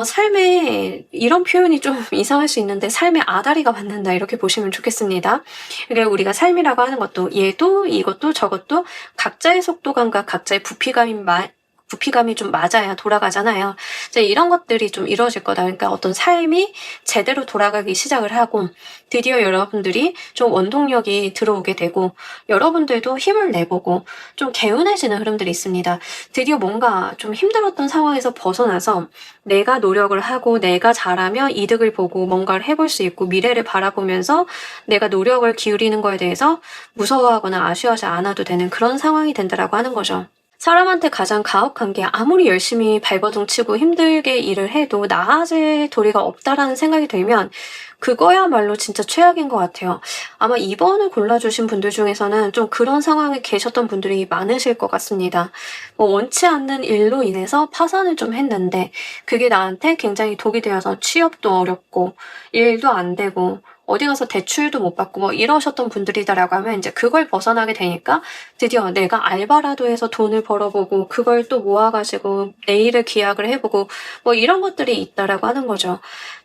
삶에 이런 표현이 좀 이상할 수 있는데 삶의 아다리가 맞는다 이렇게 보시면 좋겠습니다. 그러니까 우리가 삶이라고 하는 것도 얘도 이것도 저것도 각자의 속도감과 각자의 부피감이 좀 맞아야 돌아가잖아요. 이제 이런 것들이 좀 이루어질 거다. 그러니까 어떤 삶이 제대로 돌아가기 시작을 하고 드디어 여러분들이 좀 원동력이 들어오게 되고 여러분들도 힘을 내보고 좀 개운해지는 흐름들이 있습니다. 드디어 뭔가 좀 힘들었던 상황에서 벗어나서 내가 노력을 하고 내가 잘하면 이득을 보고 뭔가를 해볼 수 있고 미래를 바라보면서 내가 노력을 기울이는 거에 대해서 무서워하거나 아쉬워하지 않아도 되는 그런 상황이 된다라고 하는 거죠. 사람한테 가장 가혹한 게 아무리 열심히 발버둥 치고 힘들게 일을 해도 나아질 도리가 없다라는 생각이 들면 그거야말로 진짜 최악인 것 같아요. 아마 2번을 골라주신 분들 중에서는 좀 그런 상황에 계셨던 분들이 많으실 것 같습니다. 원치 않는 일로 인해서 파산을 좀 했는데 그게 나한테 굉장히 독이 되어서 취업도 어렵고 일도 안 되고 어디 가서 대출도 못 받고 뭐 이러셨던 분들이다라고 하면 이제 그걸 벗어나게 되니까 드디어 내가 알바라도 해서 돈을 벌어보고 그걸 또 모아가지고 내일을 기약을 해보고 뭐 이런 것들이 있다라고 하는 거죠.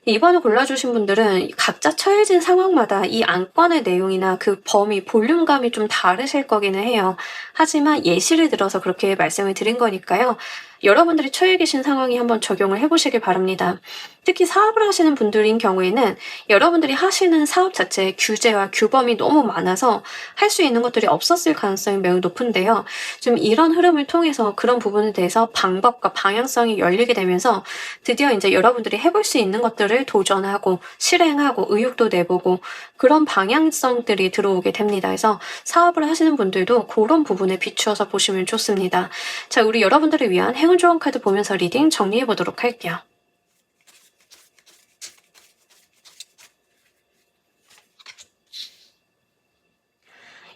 이번에 골라주신 분들은 각자 처해진 상황마다 이 안건의 내용이나 그 범위, 볼륨감이 좀 다르실 거기는 해요. 하지만 예시를 들어서 그렇게 말씀을 드린 거니까요. 여러분들이 처해 계신 상황에 한번 적용을 해보시길 바랍니다. 특히 사업을 하시는 분들인 경우에는 여러분들이 하시는 사업 자체의 규제와 규범이 너무 많아서 할 수 있는 것들이 없었을 가능성이 매우 높은데요. 좀 이런 흐름을 통해서 그런 부분에 대해서 방법과 방향성이 열리게 되면서 드디어 이제 여러분들이 해볼 수 있는 것들을 도전하고 실행하고 의욕도 내보고 그런 방향성들이 들어오게 됩니다. 그래서 사업을 하시는 분들도 그런 부분에 비추어서 보시면 좋습니다. 자, 우리 여러분들을 위한 행운 좋은 카드 보면서 리딩 정리해 보도록 할게요.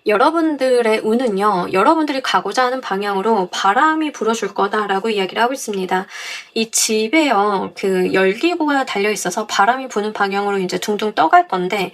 여러분들의 운은요, 여러분들이 가고자 하는 방향으로 바람이 불어줄 거다라고 이야기를 하고 있습니다. 이 집에요, 그 열기구가 달려 있어서 바람이 부는 방향으로 이제 둥둥 떠갈 건데,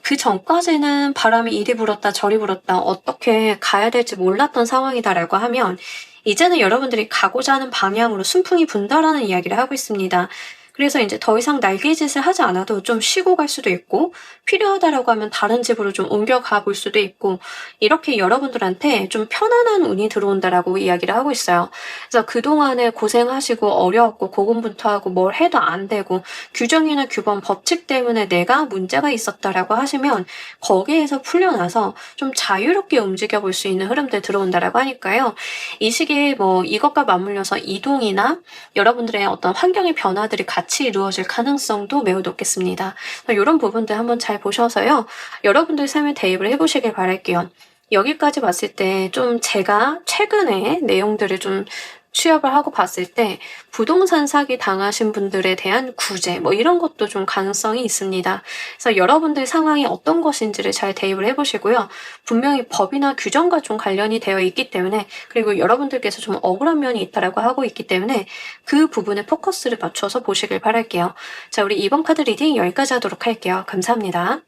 그 전까지는 바람이 이리 불었다 저리 불었다 어떻게 가야 될지 몰랐던 상황이다라고 하면, 이제는 여러분들이 가고자 하는 방향으로 순풍이 분다라는 이야기를 하고 있습니다. 그래서 이제 더 이상 날개짓을 하지 않아도 좀 쉬고 갈 수도 있고, 필요하다라고 하면 다른 집으로 좀 옮겨가 볼 수도 있고, 이렇게 여러분들한테 좀 편안한 운이 들어온다라고 이야기를 하고 있어요. 그래서 그동안에 고생하시고 어려웠고 고군분투하고 뭘 해도 안 되고 규정이나 규범, 법칙 때문에 내가 문제가 있었다라고 하시면 거기에서 풀려나서 좀 자유롭게 움직여 볼 수 있는 흐름들 들어온다라고 하니까요. 이 시기에 뭐 이것과 맞물려서 이동이나 여러분들의 어떤 환경의 변화들이 같이 이루어질 가능성도 매우 높겠습니다. 이런 부분들 한번 잘 보셔서요. 여러분들 삶에 대입을 해보시길 바랄게요. 여기까지 봤을 때 좀 제가 최근에 내용들을 좀 취합을 하고 봤을 때 부동산 사기 당하신 분들에 대한 구제 뭐 이런 것도 좀 가능성이 있습니다. 그래서 여러분들 상황이 어떤 것인지를 잘 대입을 해보시고요. 분명히 법이나 규정과 좀 관련이 되어 있기 때문에 그리고 여러분들께서 좀 억울한 면이 있다라고 하고 있기 때문에 그 부분에 포커스를 맞춰서 보시길 바랄게요. 자, 우리 이번 카드 리딩 여기까지 하도록 할게요. 감사합니다.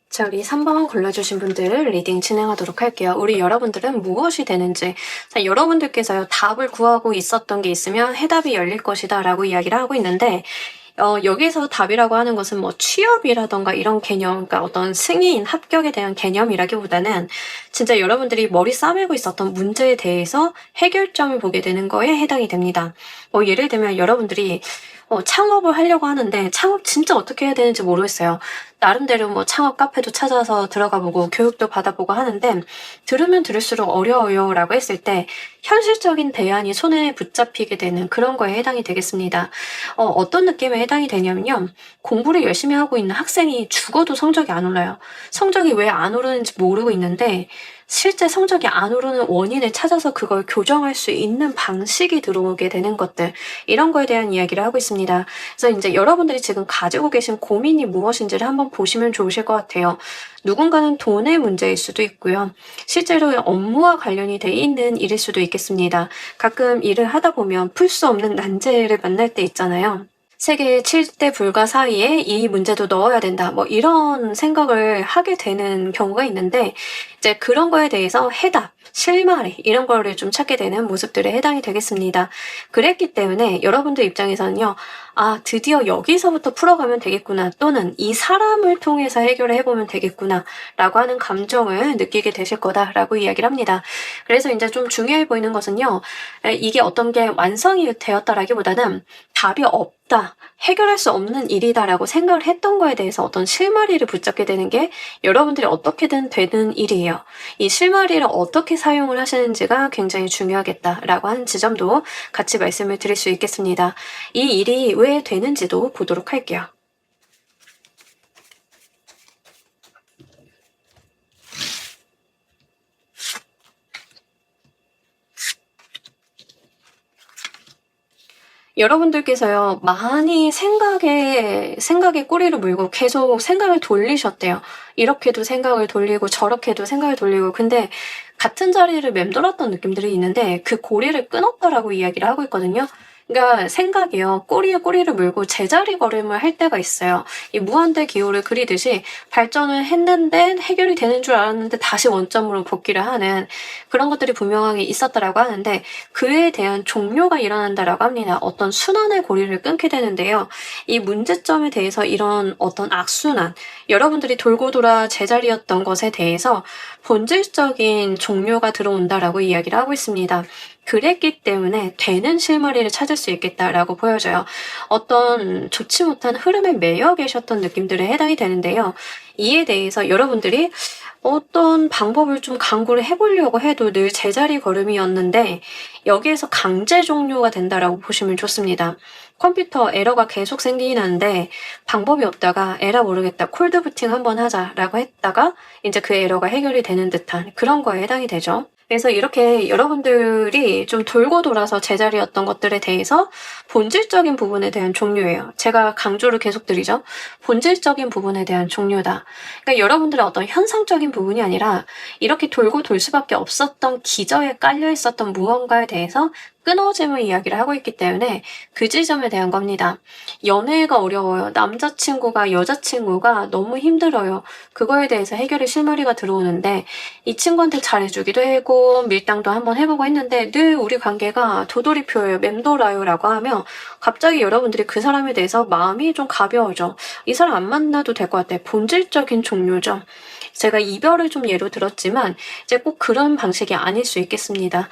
자, 우리 3번 골라주신 분들 리딩 진행하도록 할게요. 우리 여러분들은 무엇이 되는지. 자, 여러분들께서요, 답을 구하고 있었던 게 있으면 해답이 열릴 것이다 라고 이야기를 하고 있는데, 여기서 답이라고 하는 것은 뭐 취업이라던가 이런 개념, 그러니까 어떤 승인, 합격에 대한 개념이라기보다는 진짜 여러분들이 머리 싸매고 있었던 문제에 대해서 해결점을 보게 되는 거에 해당이 됩니다. 예를 들면 여러분들이 창업을 하려고 하는데 창업 진짜 어떻게 해야 되는지 모르겠어요. 나름대로 뭐 창업 카페도 찾아서 들어가 보고 교육도 받아보고 하는데 들으면 들을수록 어려워요라고 했을 때 현실적인 대안이 손에 붙잡히게 되는 그런 거에 해당이 되겠습니다. 어떤 느낌에 해당이 되냐면요. 공부를 열심히 하고 있는 학생이 죽어도 성적이 안 올라요. 성적이 왜 안 오르는지 모르고 있는데 실제 성적이 안 오르는 원인을 찾아서 그걸 교정할 수 있는 방식이 들어오게 되는 것들, 이런 거에 대한 이야기를 하고 있습니다. 그래서 이제 여러분들이 지금 가지고 계신 고민이 무엇인지를 한번 보시면 좋으실 것 같아요. 누군가는 돈의 문제일 수도 있고요. 실제로 업무와 관련이 돼 있는 일일 수도 있겠습니다. 가끔 일을 하다 보면 풀 수 없는 난제를 만날 때 있잖아요. 세계 7대 불가 사이에 이 문제도 넣어야 된다. 뭐 이런 생각을 하게 되는 경우가 있는데 이제 그런 거에 대해서 해답, 실마리 이런 거를 좀 찾게 되는 모습들에 해당이 되겠습니다. 그랬기 때문에 여러분들 입장에서는요. 아, 드디어 여기서부터 풀어가면 되겠구나. 또는 이 사람을 통해서 해결을 해보면 되겠구나. 라고 하는 감정을 느끼게 되실 거다라고 이야기를 합니다. 그래서 이제 좀 중요해 보이는 것은요. 이게 어떤 게 완성이 되었다라기보다는 답이 없다, 해결할 수 없는 일이다라고 생각을 했던 거에 대해서 어떤 실마리를 붙잡게 되는 게 여러분들이 어떻게든 되는 일이에요. 이 실마리를 어떻게 사용을 하시는지가 굉장히 중요하겠다라고 하는 지점도 같이 말씀을 드릴 수 있겠습니다. 이 일이 왜 되는지도 보도록 할게요. 여러분들께서요, 많이 생각에 꼬리를 물고 계속 생각을 돌리셨대요. 이렇게도 생각을 돌리고 저렇게도 생각을 돌리고. 근데 같은 자리를 맴돌았던 느낌들이 있는데 그 고리를 끊었다라고 이야기를 하고 있거든요. 그러니까 생각이요, 꼬리에 꼬리를 물고 제자리 걸음을 할 때가 있어요. 이 무한대 기호를 그리듯이 발전을 했는데 해결이 되는 줄 알았는데 다시 원점으로 복귀를 하는 그런 것들이 분명하게 있었다라고 하는데, 그에 대한 종료가 일어난다라고 합니다. 어떤 순환의 고리를 끊게 되는데요. 이 문제점에 대해서 이런 어떤 악순환, 여러분들이 돌고 돌아 제자리였던 것에 대해서 본질적인 종료가 들어온다라고 이야기를 하고 있습니다. 그랬기 때문에 되는 실마리를 찾을 수 있겠다라고 보여져요. 어떤 좋지 못한 흐름에 매여 계셨던 느낌들에 해당이 되는데요. 이에 대해서 여러분들이 어떤 방법을 좀 강구를 해보려고 해도 늘 제자리 걸음이었는데 여기에서 강제 종료가 된다라고 보시면 좋습니다. 컴퓨터 에러가 계속 생기긴 하는데 방법이 없다가 에러 모르겠다, 콜드 부팅 한번 하자라고 했다가 이제 그 에러가 해결이 되는 듯한 그런 거에 해당이 되죠. 그래서 이렇게 여러분들이 좀 돌고 돌아서 제자리였던 것들에 대해서 본질적인 부분에 대한 종료예요. 제가 강조를 계속 드리죠. 본질적인 부분에 대한 종료다. 그러니까 여러분들의 어떤 현상적인 부분이 아니라 이렇게 돌고 돌 수밖에 없었던 기저에 깔려 있었던 무언가에 대해서 끊어짐을 이야기를 하고 있기 때문에 그 지점에 대한 겁니다. 연애가 어려워요. 남자친구가 여자친구가 너무 힘들어요. 그거에 대해서 해결의 실마리가 들어오는데 이 친구한테 잘해주기도 하고 밀당도 한번 해보고 했는데 늘 우리 관계가 도돌이표예요, 맴돌아요 라고 하면 갑자기 여러분들이 그 사람에 대해서 마음이 좀 가벼워져. 이 사람 안 만나도 될 것 같아. 본질적인 종료죠. 제가 이별을 좀 예로 들었지만 이제 꼭 그런 방식이 아닐 수 있겠습니다.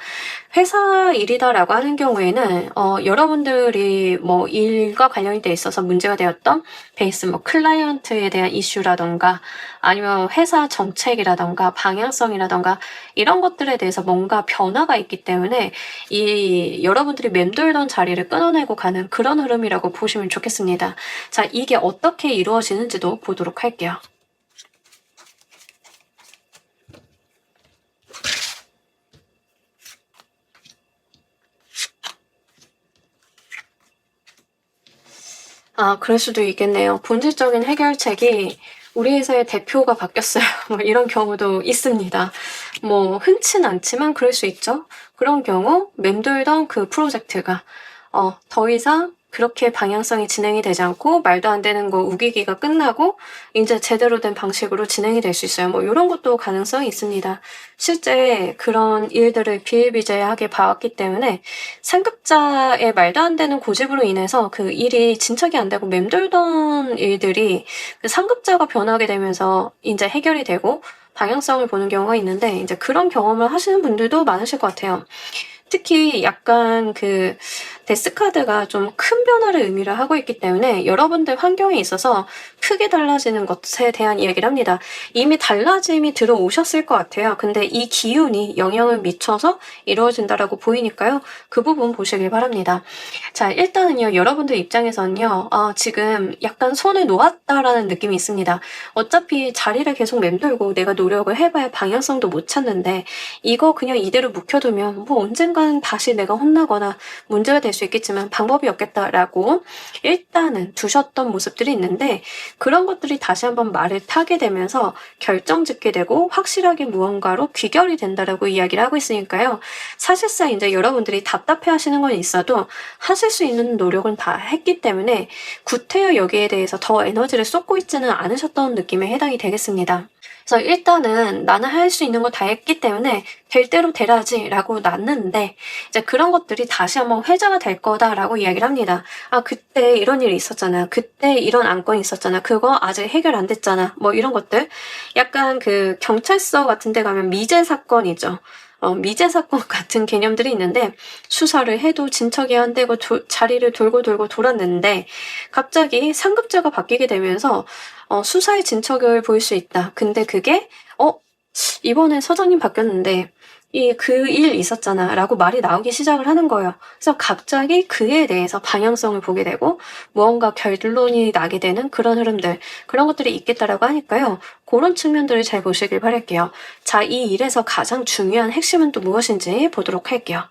회사 일이다라고 하는 경우에는 여러분들이 뭐 일과 관련이 돼 있어서 문제가 되었던 베이스 뭐 클라이언트에 대한 이슈라던가 아니면 회사 정책이라던가 방향성이라던가 이런 것들에 대해서 뭔가 변화가 있기 때문에 이 여러분들이 맴돌던 자리를 끊어내고 가는 그런 흐름이라고 보시면 좋겠습니다. 자, 이게 어떻게 이루어지는지도 보도록 할게요. 아, 그럴 수도 있겠네요. 본질적인 해결책이 우리 회사의 대표가 바뀌었어요. 뭐 이런 경우도 있습니다. 뭐 흔치는 않지만 그럴 수 있죠. 그런 경우 맴돌던 그 프로젝트가 더 이상 그렇게 방향성이 진행이 되지 않고 말도 안 되는 거 우기기가 끝나고 이제 제대로 된 방식으로 진행이 될 수 있어요. 뭐 이런 것도 가능성이 있습니다. 실제 그런 일들을 비일비재하게 봐왔기 때문에 상급자의 말도 안 되는 고집으로 인해서 그 일이 진척이 안 되고 맴돌던 일들이 그 상급자가 변하게 되면서 이제 해결이 되고 방향성을 보는 경우가 있는데 이제 그런 경험을 하시는 분들도 많으실 것 같아요. 특히 약간 그 데스카드가 좀 큰 변화를 의미를 하고 있기 때문에 여러분들 환경에 있어서 크게 달라지는 것에 대한 이야기를 합니다. 이미 달라짐이 들어오셨을 것 같아요. 근데 이 기운이 영향을 미쳐서 이루어진다라고 보이니까요. 그 부분 보시길 바랍니다. 자, 일단은요, 여러분들 입장에서는요, 지금 약간 손을 놓았다라는 느낌이 있습니다. 어차피 자리를 계속 맴돌고 내가 노력을 해봐야 방향성도 못 찾는데 이거 그냥 이대로 묵혀두면 뭐 언젠가는 다시 내가 혼나거나 문제가 될 수 있겠지만 방법이 없겠다라고 일단은 두셨던 모습들이 있는데 그런 것들이 다시 한번 말을 타게 되면서 결정짓게 되고 확실하게 무언가로 귀결이 된다라고 이야기를 하고 있으니까요. 사실상 이제 여러분들이 답답해 하시는 건 있어도 하실 수 있는 노력은 다 했기 때문에 구태여 여기에 대해서 더 에너지를 쏟고 있지는 않으셨던 느낌에 해당이 되겠습니다. 그래서 일단은 나는 할 수 있는 거 다 했기 때문에 될 대로 되라지라고 놨는데 이제 그런 것들이 다시 한번 회자가 될 거다라고 이야기를 합니다. 아, 그때 이런 일이 있었잖아. 그때 이런 안건이 있었잖아. 그거 아직 해결 안 됐잖아. 뭐 이런 것들. 약간 그 경찰서 같은 데 가면 미제 사건이죠. 미제 사건 같은 개념들이 있는데 수사를 해도 진척이 안 되고 자리를 돌고 돌고 돌았는데 갑자기 상급자가 바뀌게 되면서 수사의 진척을 보일 수 있다. 근데 그게 이번에 서장님 바뀌었는데 그 일 있었잖아 라고 말이 나오기 시작을 하는 거예요. 그래서 갑자기 그에 대해서 방향성을 보게 되고 무언가 결론이 나게 되는 그런 흐름들, 그런 것들이 있겠다라고 하니까요. 그런 측면들을 잘 보시길 바랄게요. 자, 이 일에서 가장 중요한 핵심은 또 무엇인지 보도록 할게요.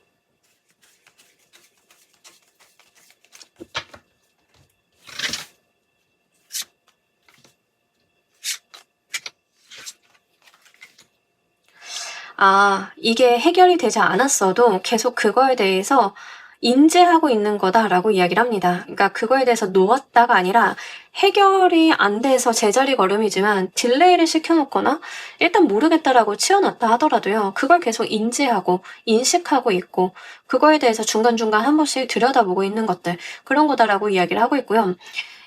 이게 해결이 되지 않았어도 계속 그거에 대해서 인지하고 있는 거다라고 이야기를 합니다. 그러니까 그거에 대해서 놓았다가 아니라 해결이 안 돼서 제자리 걸음이지만 딜레이를 시켜놓거나 일단 모르겠다라고 치워놨다 하더라도요. 그걸 계속 인지하고 인식하고 있고 그거에 대해서 중간중간 한 번씩 들여다보고 있는 것들 그런 거다라고 이야기를 하고 있고요.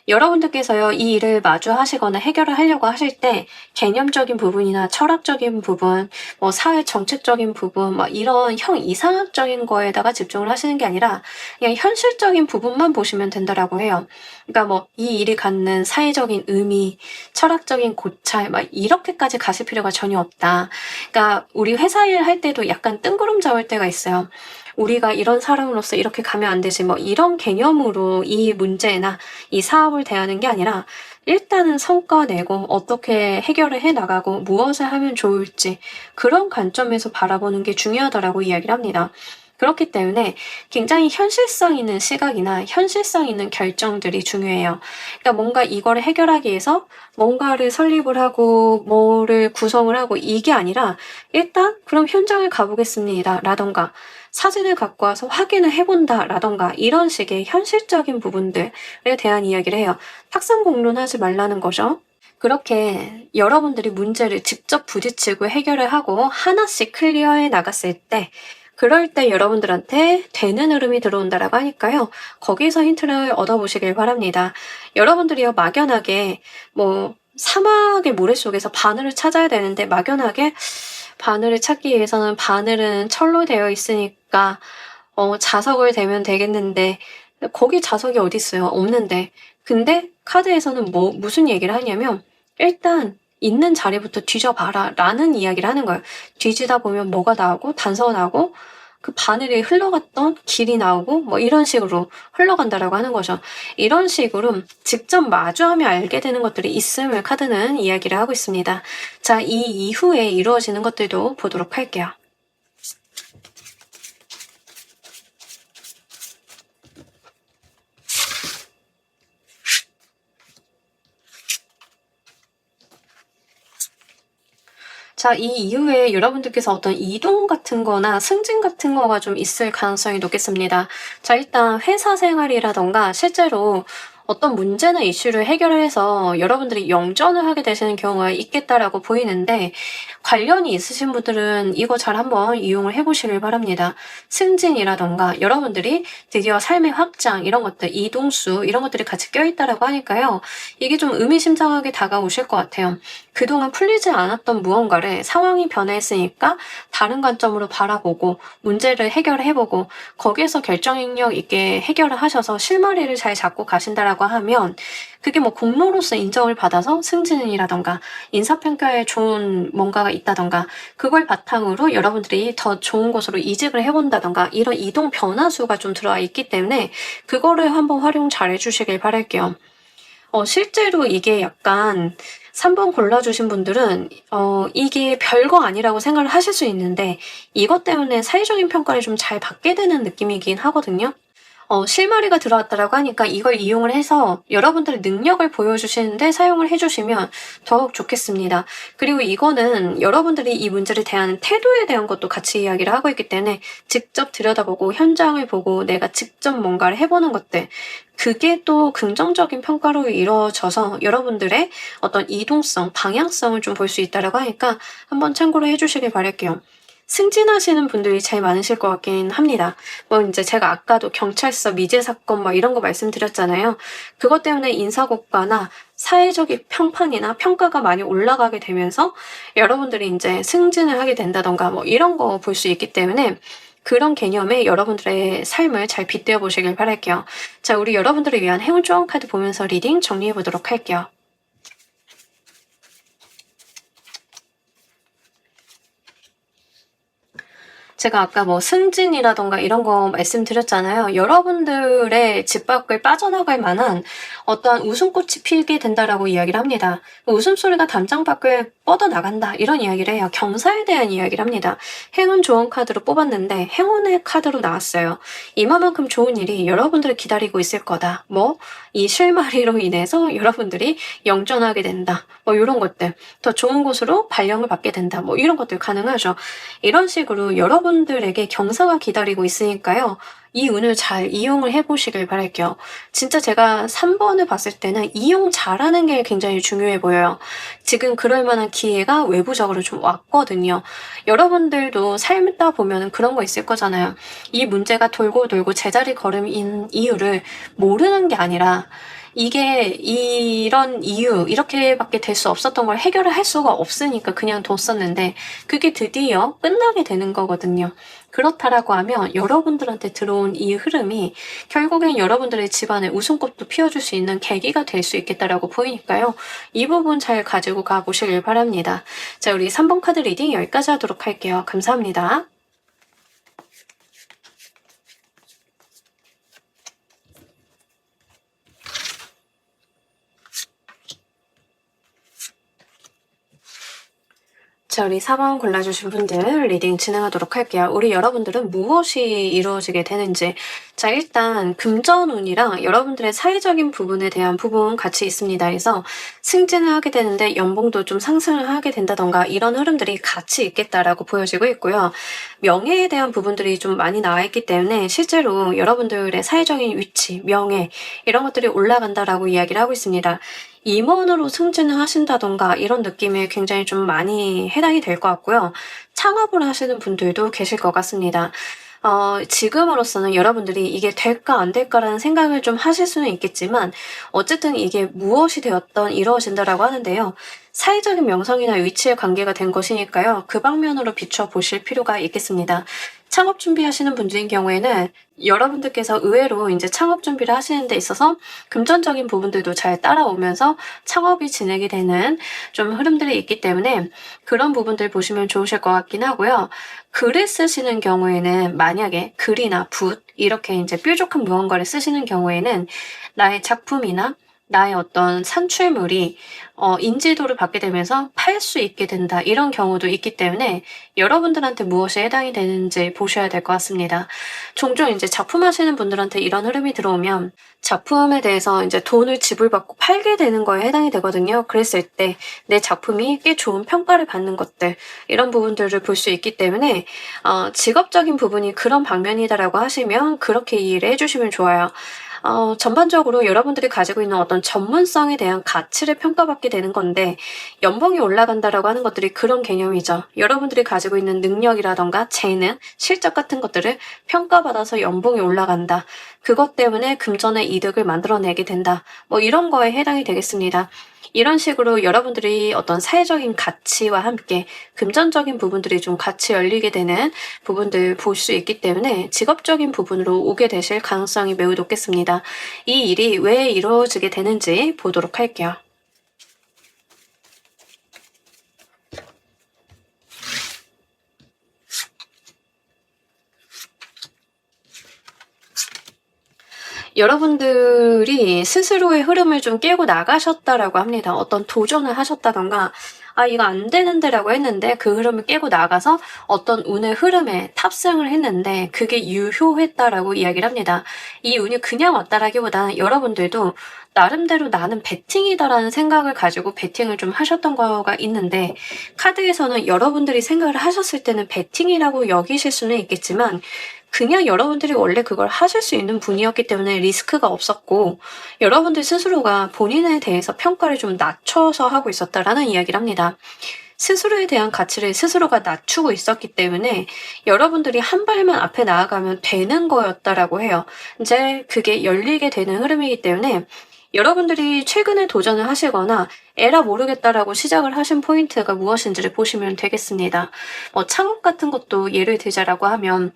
여러분들께서요, 이 일을 마주하시거나 해결을 하려고 하실 때 개념적인 부분이나 철학적인 부분, 뭐 사회 정책적인 부분, 뭐 이런 이상학적인 거에다가 집중을 하시는 게 아니라 그냥 현실적인 부분만 보시면 된다라고 해요. 그러니까 뭐 이 일이 갖는 사회적인 의미, 철학적인 고찰, 막 이렇게까지 가실 필요가 전혀 없다. 그러니까 우리 회사 일 할 때도 약간 뜬구름 잡을 때가 있어요. 우리가 이런 사람으로서 이렇게 가면 안 되지, 뭐 이런 개념으로 이 문제나 이 사업을 대하는 게 아니라 일단은 성과 내고 어떻게 해결을 해 나가고 무엇을 하면 좋을지 그런 관점에서 바라보는 게 중요하다라고 이야기를 합니다. 그렇기 때문에 굉장히 현실성 있는 시각이나 현실성 있는 결정들이 중요해요. 그러니까 뭔가 이거를 해결하기 위해서 뭔가를 설립을 하고 뭐를 구성을 하고 이게 아니라 일단 그럼 현장을 가보겠습니다 라던가 사진을 갖고 와서 확인을 해본다 라던가 이런 식의 현실적인 부분들에 대한 이야기를 해요. 탁상 공론하지 말라는 거죠. 그렇게 여러분들이 문제를 직접 부딪히고 해결을 하고 하나씩 클리어해 나갔을 때 그럴 때 여러분들한테 되는 흐름이 들어온다라고 하니까요. 거기서 힌트를 얻어보시길 바랍니다. 여러분들이요 막연하게 뭐 사막의 모래 속에서 바늘을 찾아야 되는데 막연하게 바늘을 찾기 위해서는 바늘은 철로 되어 있으니까 자석을 대면 되겠는데 거기 자석이 어디 있어요? 없는데. 근데 카드에서는 무슨 얘기를 하냐면 일단 있는 자리부터 뒤져봐라 라는 이야기를 하는 거예요. 뒤지다 보면 뭐가 나오고 단서가 나오고 그 바늘이 흘러갔던 길이 나오고 뭐 이런 식으로 흘러간다라고 하는 거죠. 이런 식으로 직접 마주하며 알게 되는 것들이 있음을 카드는 이야기를 하고 있습니다. 자, 이 이후에 이루어지는 것들도 보도록 할게요. 자, 이 이후에 여러분들께서 어떤 이동 같은 거나 승진 같은 거가 좀 있을 가능성이 높겠습니다. 자, 일단 회사 생활이라던가 실제로 어떤 문제나 이슈를 해결을 해서 여러분들이 영전을 하게 되시는 경우가 있겠다라고 보이는데 관련이 있으신 분들은 이거 잘 한번 이용을 해보시길 바랍니다. 승진이라던가 여러분들이 드디어 삶의 확장 이런 것들, 이동수 이런 것들이 같이 껴있다라고 하니까요. 이게 좀 의미심장하게 다가오실 것 같아요. 그동안 풀리지 않았던 무언가를 상황이 변했으니까 다른 관점으로 바라보고 문제를 해결해보고 거기에서 결정력 있게 해결을 하셔서 실마리를 잘 잡고 가신다라고 하면 그게 뭐 공로로서 인정을 받아서 승진이라던가 인사평가에 좋은 뭔가가 있다던가 그걸 바탕으로 여러분들이 더 좋은 곳으로 이직을 해본다던가 이런 이동 변화수가 좀 들어와 있기 때문에 그거를 한번 활용 잘 해주시길 바랄게요. 실제로 이게 약간 3번 골라주신 분들은 이게 별거 아니라고 생각을 하실 수 있는데 이것 때문에 사회적인 평가를 좀 잘 받게 되는 느낌이긴 하거든요. 실마리가 들어왔다라고 하니까 이걸 이용을 해서 여러분들의 능력을 보여주시는데 사용을 해주시면 더욱 좋겠습니다. 그리고 이거는 여러분들이 이 문제를 대하는 태도에 대한 것도 같이 이야기를 하고 있기 때문에 직접 들여다보고 현장을 보고 내가 직접 뭔가를 해보는 것들 그게 또 긍정적인 평가로 이루어져서 여러분들의 어떤 이동성, 방향성을 좀 볼 수 있다라고 하니까 한번 참고를 해주시길 바랄게요. 승진하시는 분들이 제일 많으실 것 같긴 합니다. 뭐 이제 제가 아까도 경찰서 미제 사건 뭐 이런 거 말씀드렸잖아요. 그것 때문에 인사고과나 사회적인 평판이나 평가가 많이 올라가게 되면서 여러분들이 이제 승진을 하게 된다던가 뭐 이런 거 볼 수 있기 때문에 그런 개념에 여러분들의 삶을 잘 빗대어 보시길 바랄게요. 자, 우리 여러분들을 위한 행운 조언 카드 보면서 리딩 정리해 보도록 할게요. 제가 아까 뭐 승진이라던가 이런 거 말씀드렸잖아요. 여러분들의 집 밖을 빠져나갈 만한 어떠한 웃음꽃이 피게 된다라고 이야기를 합니다. 웃음소리가 담장 밖을 뻗어나간다 이런 이야기를 해요. 경사에 대한 이야기를 합니다. 행운 좋은 카드로 뽑았는데 행운의 카드로 나왔어요. 이만큼 좋은 일이 여러분들을 기다리고 있을 거다. 뭐 이 실마리로 인해서 여러분들이 영전하게 된다. 뭐 이런 것들. 더 좋은 곳으로 발령을 받게 된다. 뭐 이런 것들 가능하죠. 이런 식으로 여러분들에게 경사가 기다리고 있으니까요. 이 운을 잘 이용을 해보시길 바랄게요. 진짜 제가 3번을 봤을 때는 이용 잘하는 게 굉장히 중요해 보여요. 지금 그럴 만한 기회가 외부적으로 좀 왔거든요. 여러분들도 삶다 보면 그런 거 있을 거잖아요. 이 문제가 돌고 돌고 제자리 걸음인 이유를 모르는 게 아니라 이게 이런 이유 이렇게밖에 될 수 없었던 걸 해결을 할 수가 없으니까 그냥 뒀었는데 그게 드디어 끝나게 되는 거거든요. 그렇다라고 하면 여러분들한테 들어온 이 흐름이 결국엔 여러분들의 집안에 웃음꽃도 피워줄 수 있는 계기가 될 수 있겠다라고 보이니까요. 이 부분 잘 가지고 가보시길 바랍니다. 자, 우리 3번 카드 리딩 여기까지 하도록 할게요. 감사합니다. 자, 우리 4번 골라주신 분들 리딩 진행하도록 할게요. 우리 여러분들은 무엇이 이루어지게 되는지. 자, 일단 금전운이랑 여러분들의 사회적인 부분에 대한 부분 같이 있습니다. 그래서 승진을 하게 되는데 연봉도 좀 상승을 하게 된다던가 이런 흐름들이 같이 있겠다라고 보여지고 있고요. 명예에 대한 부분들이 좀 많이 나와 있기 때문에 실제로 여러분들의 사회적인 위치, 명예 이런 것들이 올라간다라고 이야기를 하고 있습니다. 임원으로 승진을 하신다던가 이런 느낌이 굉장히 좀 많이 해당이 될 것 같고요. 창업을 하시는 분들도 계실 것 같습니다. 지금으로서는 여러분들이 이게 될까 안 될까라는 생각을 좀 하실 수는 있겠지만 어쨌든 이게 무엇이 되었던 이루어진다라고 하는데요. 사회적인 명성이나 위치에 관계가 된 것이니까요. 그 방면으로 비춰보실 필요가 있겠습니다. 창업 준비하시는 분들인 경우에는 여러분들께서 의외로 이제 창업 준비를 하시는 데 있어서 금전적인 부분들도 잘 따라오면서 창업이 진행이 되는 좀 흐름들이 있기 때문에 그런 부분들 보시면 좋으실 것 같긴 하고요. 글을 쓰시는 경우에는 만약에 글이나 붓 이렇게 이제 뾰족한 무언가를 쓰시는 경우에는 나의 작품이나 나의 어떤 산출물이 인지도를 받게 되면서 팔 수 있게 된다. 이런 경우도 있기 때문에 여러분들한테 무엇이 해당이 되는지 보셔야 될 것 같습니다. 종종 이제 작품 하시는 분들한테 이런 흐름이 들어오면 작품에 대해서 이제 돈을 지불받고 팔게 되는 거에 해당이 되거든요. 그랬을 때 내 작품이 꽤 좋은 평가를 받는 것들 이런 부분들을 볼 수 있기 때문에 직업적인 부분이 그런 방면이다라고 하시면 그렇게 이해를 해주시면 좋아요. 전반적으로 여러분들이 가지고 있는 어떤 전문성에 대한 가치를 평가받게 되는 건데 연봉이 올라간다라고 하는 것들이 그런 개념이죠. 여러분들이 가지고 있는 능력이라던가 재능, 실적 같은 것들을 평가받아서 연봉이 올라간다. 그것 때문에 금전의 이득을 만들어내게 된다. 뭐 이런 거에 해당이 되겠습니다. 이런 식으로 여러분들이 어떤 사회적인 가치와 함께 금전적인 부분들이 좀 같이 열리게 되는 부분들 볼 수 있기 때문에 직업적인 부분으로 오게 되실 가능성이 매우 높겠습니다. 이 일이 왜 이루어지게 되는지 보도록 할게요. 여러분들이 스스로의 흐름을 좀 깨고 나가셨다라고 합니다. 어떤 도전을 하셨다던가 이거 안 되는데라고 했는데 그 흐름을 깨고 나가서 어떤 운의 흐름에 탑승을 했는데 그게 유효했다라고 이야기를 합니다. 이 운이 그냥 왔다라기보다는 여러분들도 나름대로 나는 배팅이다라는 생각을 가지고 배팅을 좀 하셨던 거가 있는데 카드에서는 여러분들이 생각을 하셨을 때는 배팅이라고 여기실 수는 있겠지만 그냥 여러분들이 원래 그걸 하실 수 있는 분이었기 때문에 리스크가 없었고 여러분들 스스로가 본인에 대해서 평가를 좀 낮춰서 하고 있었다라는 이야기를 합니다. 스스로에 대한 가치를 스스로가 낮추고 있었기 때문에 여러분들이 한 발만 앞에 나아가면 되는 거였다라고 해요. 이제 그게 열리게 되는 흐름이기 때문에 여러분들이 최근에 도전을 하시거나 에라 모르겠다라고 시작을 하신 포인트가 무엇인지를 보시면 되겠습니다. 창업 같은 것도 예를 들자라고 하면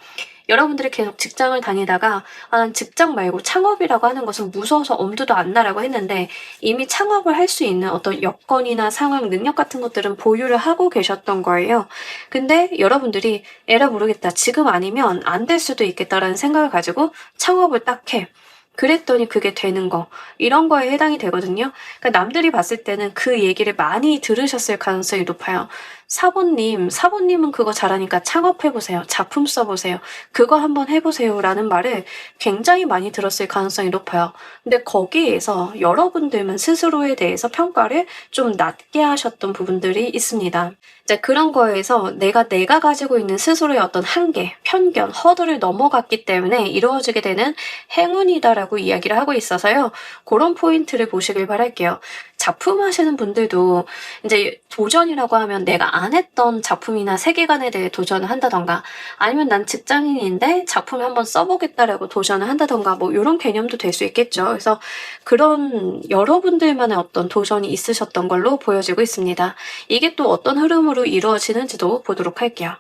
여러분들이 계속 직장을 다니다가 난 직장 말고 창업이라고 하는 것은 무서워서 엄두도 안 나라고 했는데 이미 창업을 할 수 있는 어떤 여건이나 상황, 능력 같은 것들은 보유를 하고 계셨던 거예요. 근데 여러분들이 에라 모르겠다. 지금 아니면 안 될 수도 있겠다라는 생각을 가지고 창업을 딱 해. 그랬더니 그게 되는 거. 이런 거에 해당이 되거든요. 그러니까 남들이 봤을 때는 그 얘기를 많이 들으셨을 가능성이 높아요. 사모님은 그거 잘하니까 창업해보세요. 작품 써보세요. 그거 한번 해보세요라는 말을 굉장히 많이 들었을 가능성이 높아요. 근데 거기에서 여러분들만 스스로에 대해서 평가를 좀 낮게 하셨던 부분들이 있습니다. 이제 그런 거에서 내가 가지고 있는 스스로의 어떤 한계, 편견, 허들을 넘어갔기 때문에 이루어지게 되는 행운이다라고 이야기를 하고 있어서요. 그런 포인트를 보시길 바랄게요. 작품 하시는 분들도 이제 도전이라고 하면 내가 안 했던 작품이나 세계관에 대해 도전을 한다던가, 아니면 난 직장인인데 작품을 한번 써보겠다라고 도전을 한다던가, 뭐 이런 개념도 될 수 있겠죠. 그래서 그런 여러분들만의 어떤 도전이 있으셨던 걸로 보여지고 있습니다. 이게 또 어떤 흐름으로 이루어지는지도 보도록 할게요.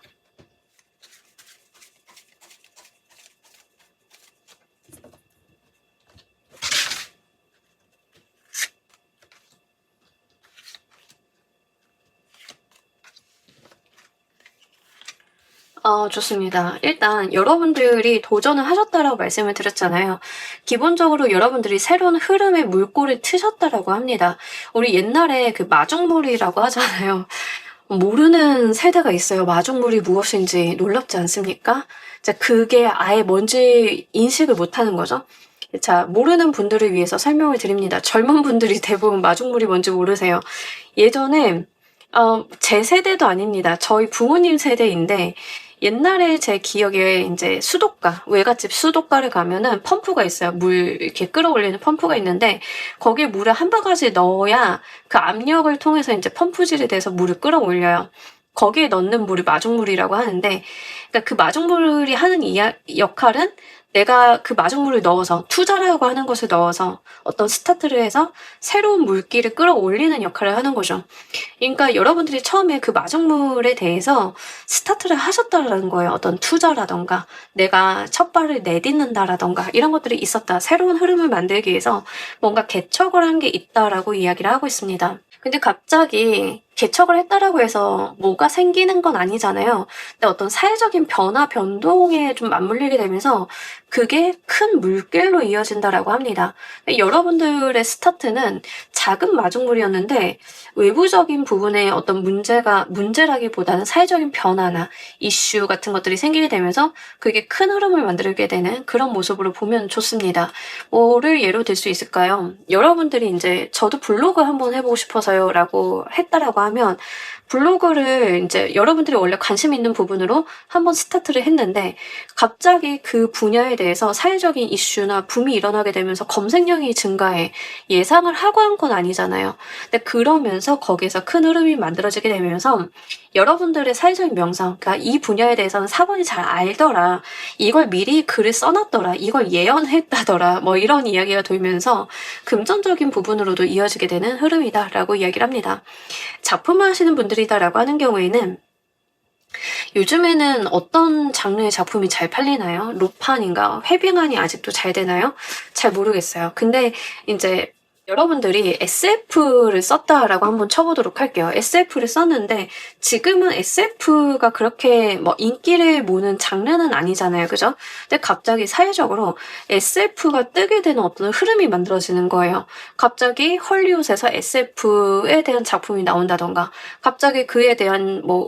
좋습니다. 일단 여러분들이 도전을 하셨다라고 말씀을 드렸잖아요. 기본적으로 여러분들이 새로운 흐름의 물꼬를 트셨다라고 합니다. 우리 옛날에 그 마중물이라고 하잖아요. 모르는 세대가 있어요. 마중물이 무엇인지. 놀랍지 않습니까? 자, 그게 아예 뭔지 인식을 못하는 거죠. 자, 모르는 분들을 위해서 설명을 드립니다. 젊은 분들이 대부분 마중물이 뭔지 모르세요. 예전에 제 세대도 아닙니다. 저희 부모님 세대인데, 옛날에 제 기억에 이제 수도가, 외갓집 수도가를 가면은 펌프가 있어요. 물 이렇게 끌어올리는 펌프가 있는데, 거기에 물을 한 바가지 넣어야 그 압력을 통해서 이제 펌프질이 돼서 물을 끌어올려요. 거기에 넣는 물이 마중물이라고 하는데, 그러니까 그 마중물이 하는 역할은 내가 그 마중물을 넣어서, 투자라고 하는 것을 넣어서 어떤 스타트를 해서 새로운 물기를 끌어올리는 역할을 하는 거죠. 그러니까 여러분들이 처음에 그 마중물에 대해서 스타트를 하셨다라는 거예요. 어떤 투자라던가 내가 첫 발을 내딛는다라던가 이런 것들이 있었다. 새로운 흐름을 만들기 위해서 뭔가 개척을 한 게 있다라고 이야기를 하고 있습니다. 근데 갑자기 개척을 했다라고 해서 뭐가 생기는 건 아니잖아요. 근데 어떤 사회적인 변화, 변동에 좀 맞물리게 되면서 그게 큰 물결로 이어진다라고 합니다. 여러분들의 스타트는 작은 마중물이었는데 외부적인 부분에 어떤 문제라기보다는 사회적인 변화나 이슈 같은 것들이 생기게 되면서 그게 큰 흐름을 만들게 되는 그런 모습으로 보면 좋습니다. 뭐를 예로 들 수 있을까요? 여러분들이 이제 저도 블로그 한번 해보고 싶어서요 라고 했다라고 하면, 블로그를 이제 여러분들이 원래 관심 있는 부분으로 한번 스타트를 했는데 갑자기 그 분야에 대해서 사회적인 이슈나 붐이 일어나게 되면서 검색량이 증가해. 예상을 하고 한 건 아니잖아요. 근데 그러면서 거기에서 큰 흐름이 만들어지게 되면서 여러분들의 사회적인 명성, 그러니까 이 분야에 대해서는 사본이 잘 알더라, 이걸 미리 글을 써놨더라, 이걸 예언했다더라, 뭐 이런 이야기가 돌면서 금전적인 부분으로도 이어지게 되는 흐름이다라고 이야기를 합니다. 작품을 하시는 분들이다라고 하는 경우에는 요즘에는 어떤 장르의 작품이 잘 팔리나요? 로판인가? 회빙안이 아직도 잘 되나요? 잘 모르겠어요. 근데 이제 여러분들이 SF를 썼다라고 한번 쳐보도록 할게요. SF를 썼는데 지금은 SF가 그렇게 뭐 인기를 모는 장르는 아니잖아요. 그죠? 근데 갑자기 사회적으로 SF가 뜨게 되는 어떤 흐름이 만들어지는 거예요. 갑자기 헐리우드에서 SF에 대한 작품이 나온다던가, 갑자기 그에 대한 뭐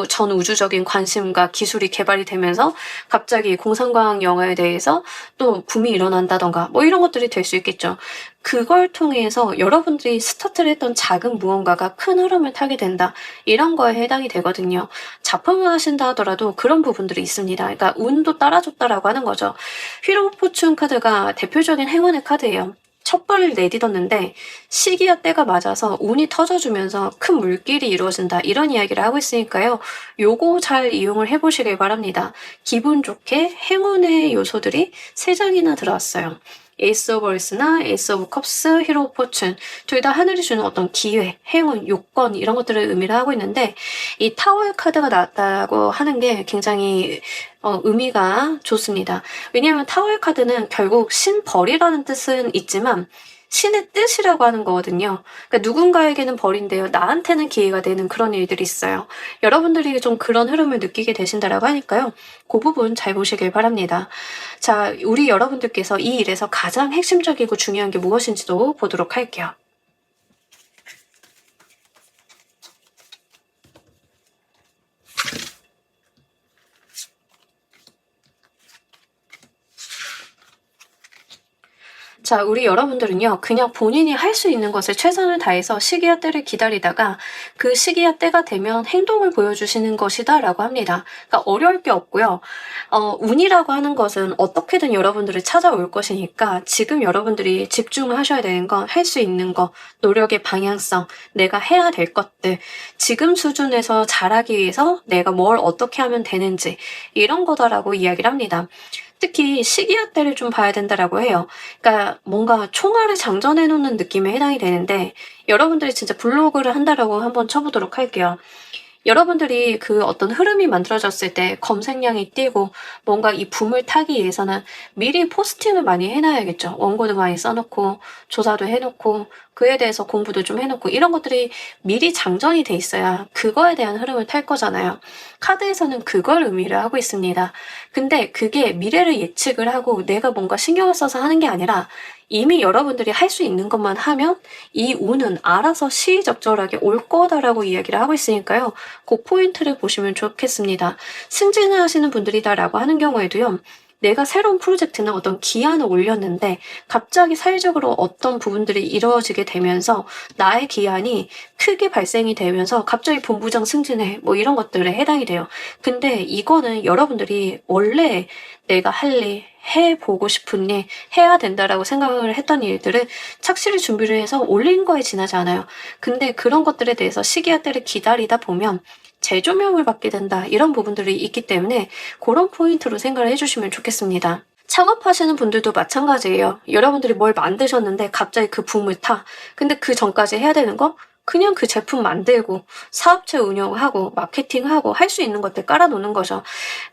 전 우주적인 관심과 기술이 개발이 되면서 갑자기 공상과학 영화에 대해서 또 붐이 일어난다던가, 뭐 이런 것들이 될 수 있겠죠. 그걸 통해서 여러분들이 스타트를 했던 작은 무언가가 큰 흐름을 타게 된다. 이런 거에 해당이 되거든요. 작품을 하신다 하더라도 그런 부분들이 있습니다. 그러니까 운도 따라줬다라고 하는 거죠. 휠 오브 포춘 카드가 대표적인 행운의 카드예요. 첫 발을 내딛었는데 시기와 때가 맞아서 운이 터져주면서 큰 물길이 이루어진다. 이런 이야기를 하고 있으니까요. 요거 잘 이용을 해보시길 바랍니다. 기분 좋게 행운의 요소들이 3장이나 들어왔어요. 에이스 오브 월스나 에이스 오브 컵스, 히로 오브 포춘, 둘 다 하늘이 주는 어떤 기회, 행운, 요건 이런 것들을 의미를 하고 있는데, 이 타워의 카드가 나왔다고 하는 게 굉장히 의미가 좋습니다. 왜냐하면 타워의 카드는 결국 신벌이라는 뜻은 있지만 신의 뜻이라고 하는 거거든요. 그러니까 누군가에게는 벌인데요. 나한테는 기회가 되는 그런 일들이 있어요. 여러분들이 좀 그런 흐름을 느끼게 되신다라고 하니까요. 그 부분 잘 보시길 바랍니다. 자, 우리 여러분들께서 이 일에서 가장 핵심적이고 중요한 게 무엇인지도 보도록 할게요. 자, 우리 여러분들은요, 그냥 본인이 할 수 있는 것을 최선을 다해서 시기와 때를 기다리다가 그 시기와 때가 되면 행동을 보여주시는 것이다 라고 합니다. 그러니까 어려울 게 없고요. 운이라고 하는 것은 어떻게든 여러분들을 찾아올 것이니까 지금 여러분들이 집중하셔야 되는 건 할 수 있는 거, 노력의 방향성, 내가 해야 될 것들, 지금 수준에서 잘하기 위해서 내가 뭘 어떻게 하면 되는지, 이런 거다라고 이야기를 합니다. 특히 시기와 때를 좀 봐야 된다라고 해요. 그러니까 뭔가 총알을 장전해 놓는 느낌에 해당이 되는데 여러분들이 진짜 블로그를 한다라고 한번 쳐보도록 할게요. 여러분들이 그 어떤 흐름이 만들어졌을 때 검색량이 뛰고 뭔가 이 붐을 타기 위해서는 미리 포스팅을 많이 해놔야겠죠. 원고도 많이 써놓고 조사도 해놓고 그에 대해서 공부도 좀 해놓고 이런 것들이 미리 장전이 돼 있어야 그거에 대한 흐름을 탈 거잖아요. 카드에서는 그걸 의미를 하고 있습니다. 근데 그게 미래를 예측을 하고 내가 뭔가 신경을 써서 하는 게 아니라 이미 여러분들이 할 수 있는 것만 하면 이 운은 알아서 시의적절하게 올 거다라고 이야기를 하고 있으니까요. 그 포인트를 보시면 좋겠습니다. 승진을 하시는 분들이다라고 하는 경우에도요. 내가 새로운 프로젝트나 어떤 기한을 올렸는데 갑자기 사회적으로 어떤 부분들이 이루어지게 되면서 나의 기한이 크게 발생이 되면서 갑자기 본부장 승진해 뭐 이런 것들에 해당이 돼요. 근데 이거는 여러분들이 원래 내가 할 일, 해보고 싶은 일, 해야 된다라고 생각을 했던 일들을 착실히 준비를 해서 올린 거에 지나지 않아요. 근데 그런 것들에 대해서 시기와 때를 기다리다 보면 재조명을 받게 된다. 이런 부분들이 있기 때문에 그런 포인트로 생각을 해주시면 좋겠습니다. 창업하시는 분들도 마찬가지예요. 여러분들이 뭘 만드셨는데 갑자기 그 붐을 타. 근데 그 전까지 해야 되는 거? 그냥 그 제품 만들고 사업체 운영하고 마케팅하고 할 수 있는 것들 깔아놓는 거죠.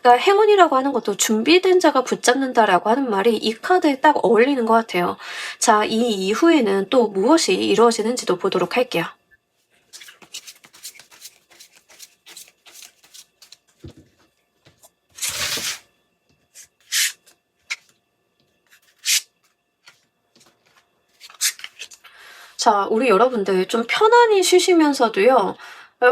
그러니까 행운이라고 하는 것도 준비된 자가 붙잡는다라고 하는 말이 이 카드에 딱 어울리는 것 같아요. 자, 이 이후에는 또 무엇이 이루어지는지도 보도록 할게요. 자, 우리 여러분들 좀 편안히 쉬시면서도요.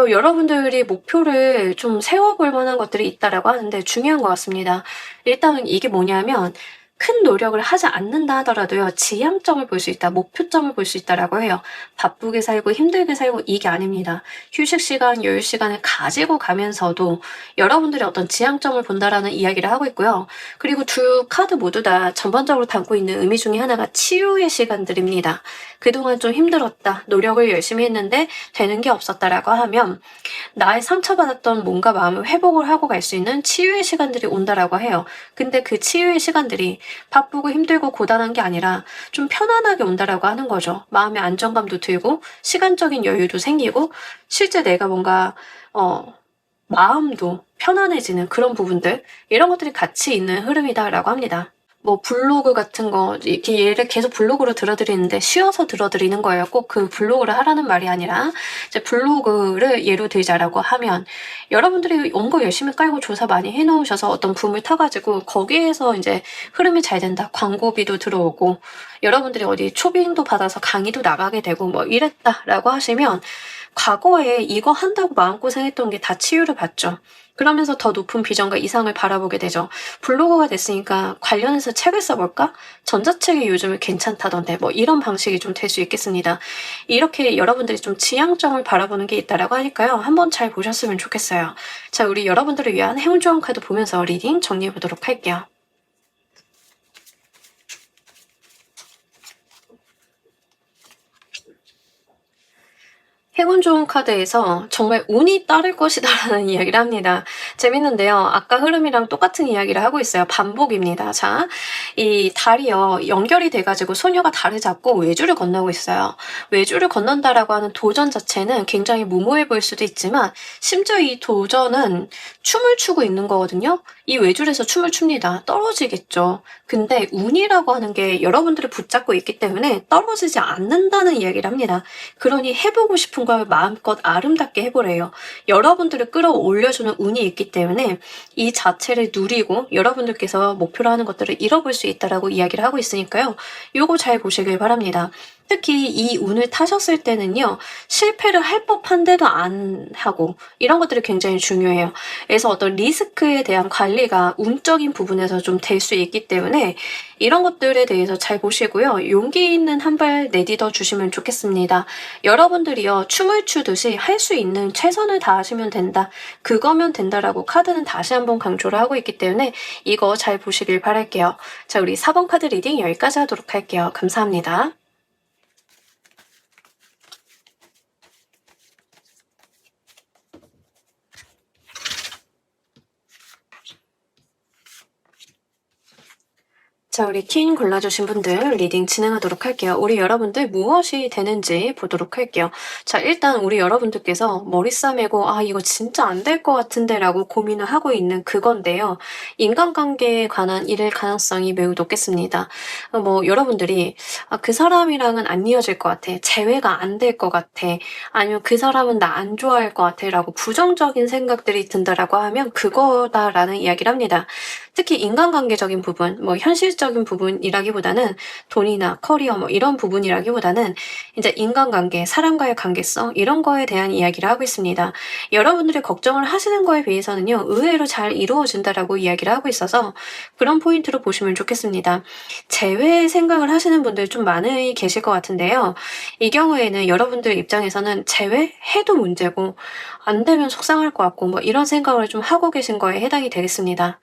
여러분들이 목표를 좀 세워볼 만한 것들이 있다라고 하는데 중요한 것 같습니다. 일단은 이게 뭐냐면 큰 노력을 하지 않는다 하더라도요. 지향점을 볼 수 있다, 목표점을 볼 수 있다라고 해요. 바쁘게 살고 힘들게 살고 이게 아닙니다. 휴식 시간, 여유 시간을 가지고 가면서도 여러분들이 어떤 지향점을 본다라는 이야기를 하고 있고요. 그리고 두 카드 모두 다 전반적으로 담고 있는 의미 중에 하나가 치유의 시간들입니다. 그동안 좀 힘들었다, 노력을 열심히 했는데 되는 게 없었다라고 하면 나의 상처받았던 몸과 마음을 회복을 하고 갈 수 있는 치유의 시간들이 온다라고 해요. 근데 그 치유의 시간들이 바쁘고 힘들고 고단한 게 아니라 좀 편안하게 온다라고 하는 거죠. 마음의 안정감도 들고 시간적인 여유도 생기고 실제 내가 뭔가 마음도 편안해지는 그런 부분들, 이런 것들이 같이 있는 흐름이다라고 합니다. 뭐 블로그 같은 거 이렇게 얘를 계속 블로그로 들어드리는데 쉬어서 들어드리는 거예요. 꼭 그 블로그를 하라는 말이 아니라 이제 블로그를 예로 들자라고 하면 여러분들이 원고 열심히 깔고 조사 많이 해놓으셔서 어떤 붐을 타가지고 거기에서 이제 흐름이 잘 된다. 광고비도 들어오고 여러분들이 어디 초빙도 받아서 강의도 나가게 되고 뭐 이랬다라고 하시면 과거에 이거 한다고 마음고생했던 게 다 치유를 받죠. 그러면서 더 높은 비전과 이상을 바라보게 되죠. 블로거가 됐으니까 관련해서 책을 써볼까? 전자책이 요즘에 괜찮다던데 뭐 이런 방식이 좀 될 수 있겠습니다. 이렇게 여러분들이 좀 지향점을 바라보는 게 있다라고 하니까요. 한번 잘 보셨으면 좋겠어요. 자, 우리 여러분들을 위한 행운조언 카드 보면서 리딩 정리해 보도록 할게요. 행운 좋은 카드에서 정말 운이 따를 것이다라는 이야기를 합니다. 재밌는데요. 아까 흐름이랑 똑같은 이야기를 하고 있어요. 반복입니다. 자, 이 달이요. 연결이 돼가지고 소녀가 달을 잡고 외주를 건너고 있어요. 외주를 건넌다라고 하는 도전 자체는 굉장히 무모해 보일 수도 있지만 심지어 이 도전은 춤을 추고 있는 거거든요. 이 외줄에서 춤을 춥니다. 떨어지겠죠. 근데 운이라고 하는 게 여러분들을 붙잡고 있기 때문에 떨어지지 않는다는 이야기를 합니다. 그러니 해보고 싶은 걸 마음껏 아름답게 해보래요. 여러분들을 끌어올려주는 운이 있기 때문에 이 자체를 누리고 여러분들께서 목표로 하는 것들을 잃어볼 수 있다라고 이야기를 하고 있으니까요. 요거 잘 보시길 바랍니다. 특히 이 운을 타셨을 때는요. 실패를 할 법한데도 안 하고 이런 것들이 굉장히 중요해요. 그래서 어떤 리스크에 대한 관리가 운적인 부분에서 좀 될 수 있기 때문에 이런 것들에 대해서 잘 보시고요. 용기 있는 한 발 내딛어 주시면 좋겠습니다. 여러분들이요. 춤을 추듯이 할 수 있는 최선을 다하시면 된다. 그거면 된다라고 카드는 다시 한번 강조를 하고 있기 때문에 이거 잘 보시길 바랄게요. 자, 우리 4번 카드 리딩 여기까지 하도록 할게요. 감사합니다. 자, 우리 퀸 골라주신 분들 리딩 진행하도록 할게요. 우리 여러분들 무엇이 되는지 보도록 할게요. 자, 일단 우리 여러분들께서 머리 싸매고 이거 진짜 안 될 것 같은데 라고 고민을 하고 있는 그건데요. 인간관계에 관한 일일 가능성이 매우 높겠습니다. 여러분들이 그 사람이랑은 안 이어질 것 같아. 재회가 안 될 것 같아. 아니면 그 사람은 나 안 좋아할 것 같아 라고 부정적인 생각들이 든다라고 하면 그거다라는 이야기를 합니다. 특히 인간관계적인 부분, 현실적인 부분이라기보다는 돈이나 커리어 이런 부분이라기보다는 이제 인간관계, 사람과의 관계성 이런 거에 대한 이야기를 하고 있습니다. 여러분들이 걱정을 하시는 거에 비해서는요. 의외로 잘 이루어진다라고 이야기를 하고 있어서 그런 포인트로 보시면 좋겠습니다. 재회 생각을 하시는 분들 좀 많이 계실 것 같은데요. 이 경우에는 여러분들 입장에서는 재회해도 문제고 안 되면 속상할 것 같고 이런 생각을 좀 하고 계신 거에 해당이 되겠습니다.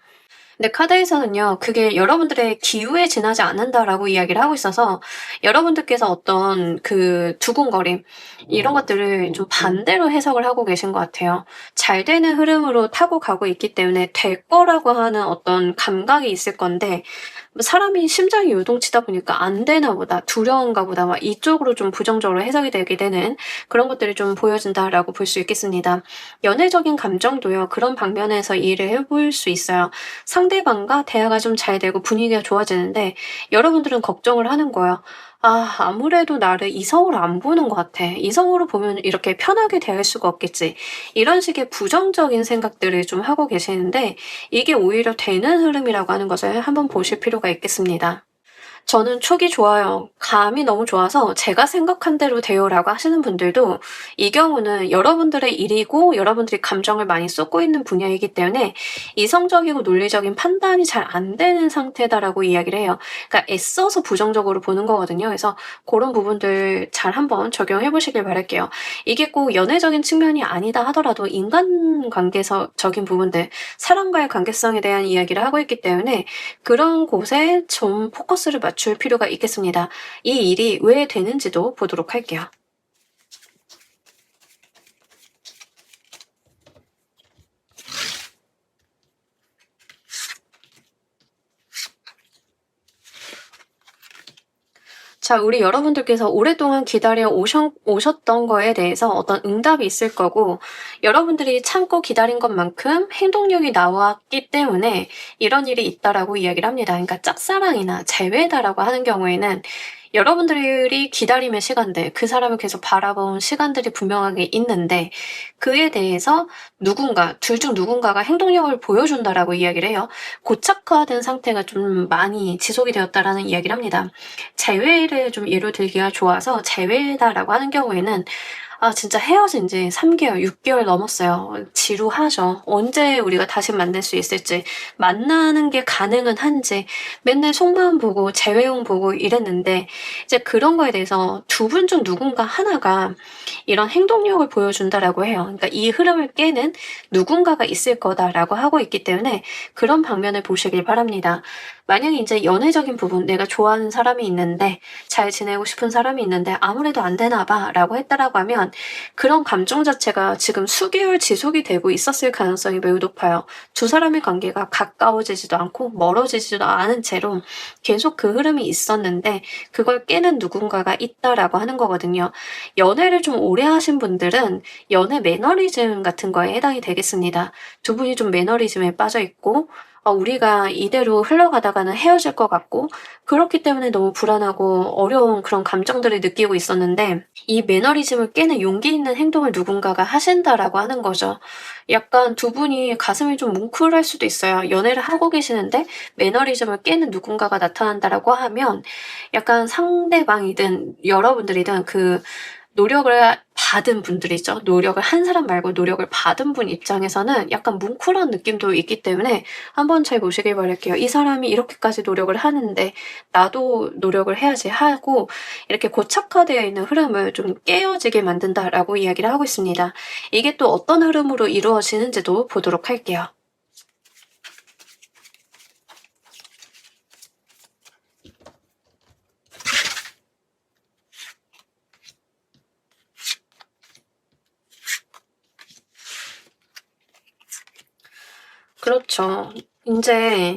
근데 카드에서는요. 그게 여러분들의 기후에 지나지 않는다라고 이야기를 하고 있어서 여러분들께서 어떤 그 두근거림 이런 것들을 좀 반대로 해석을 하고 계신 것 같아요. 잘 되는 흐름으로 타고 가고 있기 때문에 될 거라고 하는 어떤 감각이 있을 건데 사람이 심장이 요동치다 보니까 안 되나 보다, 두려운가 보다 이쪽으로 좀 부정적으로 해석이 되게 되는 그런 것들이 좀 보여진다라고 볼 수 있겠습니다. 연애적인 감정도요. 그런 방면에서 이해를 해볼 수 있어요. 상대방과 대화가 좀 잘 되고 분위기가 좋아지는데 여러분들은 걱정을 하는 거예요. 아무래도 나를 이성으로 안 보는 것 같아. 이성으로 보면 이렇게 편하게 대할 수가 없겠지. 이런 식의 부정적인 생각들을 좀 하고 계시는데 이게 오히려 되는 흐름이라고 하는 것을 한번 보실 필요가 있겠습니다. 저는 촉이 좋아요. 감이 너무 좋아서 제가 생각한 대로 돼요라고 하시는 분들도 이 경우는 여러분들의 일이고 여러분들이 감정을 많이 쏟고 있는 분야이기 때문에 이성적이고 논리적인 판단이 잘 안 되는 상태다라고 이야기를 해요. 그러니까 애써서 부정적으로 보는 거거든요. 그래서 그런 부분들 잘 한번 적용해 보시길 바랄게요. 이게 꼭 연애적인 측면이 아니다 하더라도 인간관계적인 부분들, 사람과의 관계성에 대한 이야기를 하고 있기 때문에 그런 곳에 좀 포커스를 맞출 필요가 있겠습니다. 이 일이 왜 되는지도 보도록 할게요. 자, 우리 여러분들께서 오랫동안 기다려 오셨던 거에 대해서 어떤 응답이 있을 거고, 여러분들이 참고 기다린 것만큼 행동력이 나왔기 때문에 이런 일이 있다라고 이야기를 합니다. 그러니까 짝사랑이나 재회다라고 하는 경우에는 여러분들이 기다림의 시간들, 그 사람을 계속 바라본 시간들이 분명하게 있는데 그에 대해서 둘 중 누군가가 행동력을 보여준다라고 이야기를 해요. 고착화된 상태가 좀 많이 지속이 되었다라는 이야기를 합니다. 재회를 좀 예로 들기가 좋아서 재회다라고 하는 경우에는 진짜 헤어진 지 3개월, 6개월 넘었어요. 지루하죠. 언제 우리가 다시 만날 수 있을지, 만나는 게 가능은 한지, 맨날 속마음 보고 재회용 보고 이랬는데 이제 그런 거에 대해서 두 분 중 누군가 하나가 이런 행동력을 보여준다라고 해요. 그러니까 이 흐름을 깨는 누군가가 있을 거다라고 하고 있기 때문에 그런 방면을 보시길 바랍니다. 만약에 이제 연애적인 부분, 내가 좋아하는 사람이 있는데 잘 지내고 싶은 사람이 있는데 아무래도 안 되나 봐 라고 했다라고 하면 있다면 그런 감정 자체가 지금 수개월 지속이 되고 있었을 가능성이 매우 높아요. 두 사람의 관계가 가까워지지도 않고 멀어지지도 않은 채로 계속 그 흐름이 있었는데 그걸 깨는 누군가가 있다라고 하는 거거든요. 연애를 좀 오래 하신 분들은 연애 매너리즘 같은 거에 해당이 되겠습니다. 두 분이 좀 매너리즘에 빠져 있고 우리가 이대로 흘러가다가는 헤어질 것 같고 그렇기 때문에 너무 불안하고 어려운 그런 감정들을 느끼고 있었는데 이 매너리즘을 깨는 용기 있는 행동을 누군가가 하신다라고 하는 거죠. 약간 두 분이 가슴이 좀 뭉클할 수도 있어요. 연애를 하고 계시는데 매너리즘을 깨는 누군가가 나타난다라고 하면 약간 상대방이든 여러분들이든 그 노력을 받은 분들이죠. 노력을 한 사람 말고 노력을 받은 분 입장에서는 약간 뭉클한 느낌도 있기 때문에 한번 잘 보시길 바랄게요. 이 사람이 이렇게까지 노력을 하는데 나도 노력을 해야지 하고 이렇게 고착화되어 있는 흐름을 좀 깨어지게 만든다라고 이야기를 하고 있습니다. 이게 또 어떤 흐름으로 이루어지는지도 보도록 할게요. 그렇죠. 인제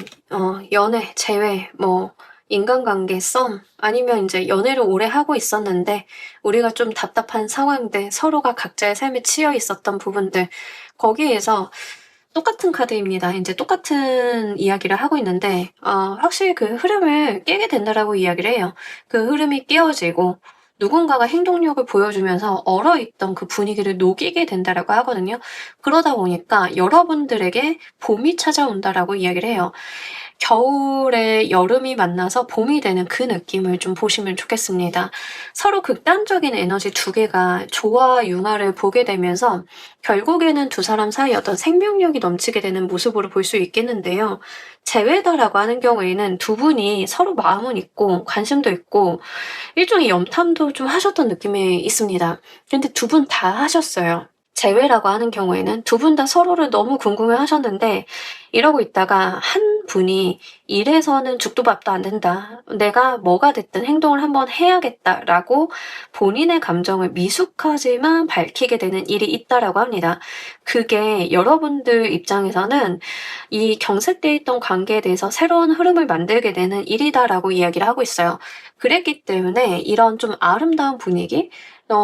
연애, 재회, 뭐 인간관계, 썸 아니면 인제 연애를 오래 하고 있었는데 우리가 좀 답답한 상황들, 서로가 각자의 삶에 치여 있었던 부분들 거기에서 똑같은 카드입니다. 인제 똑같은 이야기를 하고 있는데 확실히 그 흐름을 깨게 된다라고 이야기를 해요. 그 흐름이 깨어지고 누군가가 행동력을 보여주면서 얼어있던 그 분위기를 녹이게 된다라고 하거든요. 그러다 보니까 여러분들에게 봄이 찾아온다라고 이야기를 해요. 겨울에 여름이 만나서 봄이 되는 그 느낌을 좀 보시면 좋겠습니다. 서로 극단적인 에너지 두 개가 조와 융화를 보게 되면서 결국에는 두 사람 사이 어떤 생명력이 넘치게 되는 모습으로 볼 수 있겠는데요. 재회다라고 하는 경우에는 두 분이 서로 마음은 있고 관심도 있고 일종의 염탐도 좀 하셨던 느낌이 있습니다. 근데 두 분 다 하셨어요. 재회라고 하는 경우에는 두 분 다 서로를 너무 궁금해 하셨는데 이러고 있다가 한 분이 '이래서는 죽도 밥도 안 된다. 내가 뭐가 됐든 행동을 한번 해야겠다.'라고 본인의 감정을 미숙하지만 밝히게 되는 일이 있다라고 합니다. 그게 여러분들 입장에서는 이 경색돼 있던 관계에 대해서 새로운 흐름을 만들게 되는 일이다라고 이야기를 하고 있어요. 그랬기 때문에 이런 좀 아름다운 분위기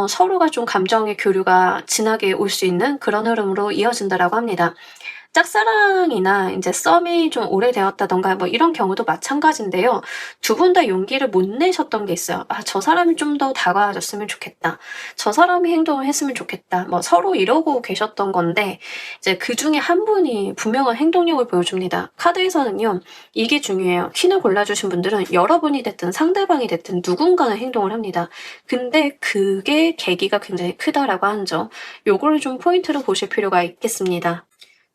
서로가 좀 감정의 교류가 진하게 올 수 있는 그런 흐름으로 이어진다라고 합니다. 짝사랑이나 인제 썸이 좀 오래되었다든가 뭐 이런 경우도 마찬가지인데요. 두 분 다 용기를 못 내셨던 게 있어요. '아 저 사람이 좀 더 다가와줬으면 좋겠다. 저 사람이 행동을 했으면 좋겠다.' 뭐 서로 이러고 계셨던 건데 이제 그중에 한 분이 분명한 행동력을 보여줍니다. 카드에서는요. 이게 중요해요. 퀸을 골라주신 분들은 여러분이 됐든 상대방이 됐든 누군가는 행동을 합니다. 근데 그게 계기가 굉장히 크다라고 하는 점 요거를 좀 포인트로 보실 필요가 있겠습니다.